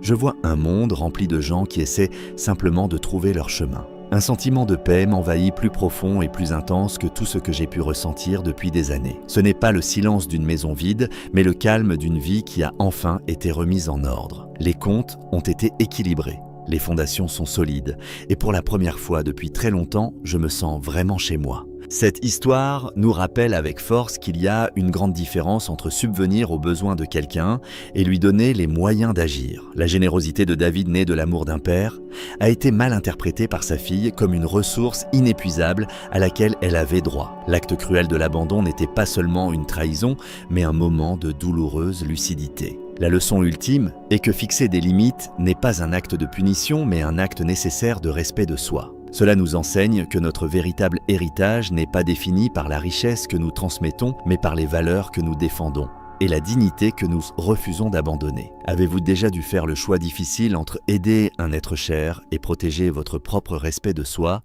je vois un monde rempli de gens qui essaient simplement de trouver leur chemin. Un sentiment de paix m'envahit plus profond et plus intense que tout ce que j'ai pu ressentir depuis des années. Ce n'est pas le silence d'une maison vide, mais le calme d'une vie qui a enfin été remise en ordre. Les comptes ont été équilibrés. Les fondations sont solides et pour la première fois depuis très longtemps, je me sens vraiment chez moi. Cette histoire nous rappelle avec force qu'il y a une grande différence entre subvenir aux besoins de quelqu'un et lui donner les moyens d'agir. La générosité de David, né de l'amour d'un père, a été mal interprétée par sa fille comme une ressource inépuisable à laquelle elle avait droit. L'acte cruel de l'abandon n'était pas seulement une trahison, mais un moment de douloureuse lucidité. La leçon ultime est que fixer des limites n'est pas un acte de punition, mais un acte nécessaire de respect de soi. Cela nous enseigne que notre véritable héritage n'est pas défini par la richesse que nous transmettons, mais par les valeurs que nous défendons et la dignité que nous refusons d'abandonner. Avez-vous déjà dû faire le choix difficile entre aider un être cher et protéger votre propre respect de soi ?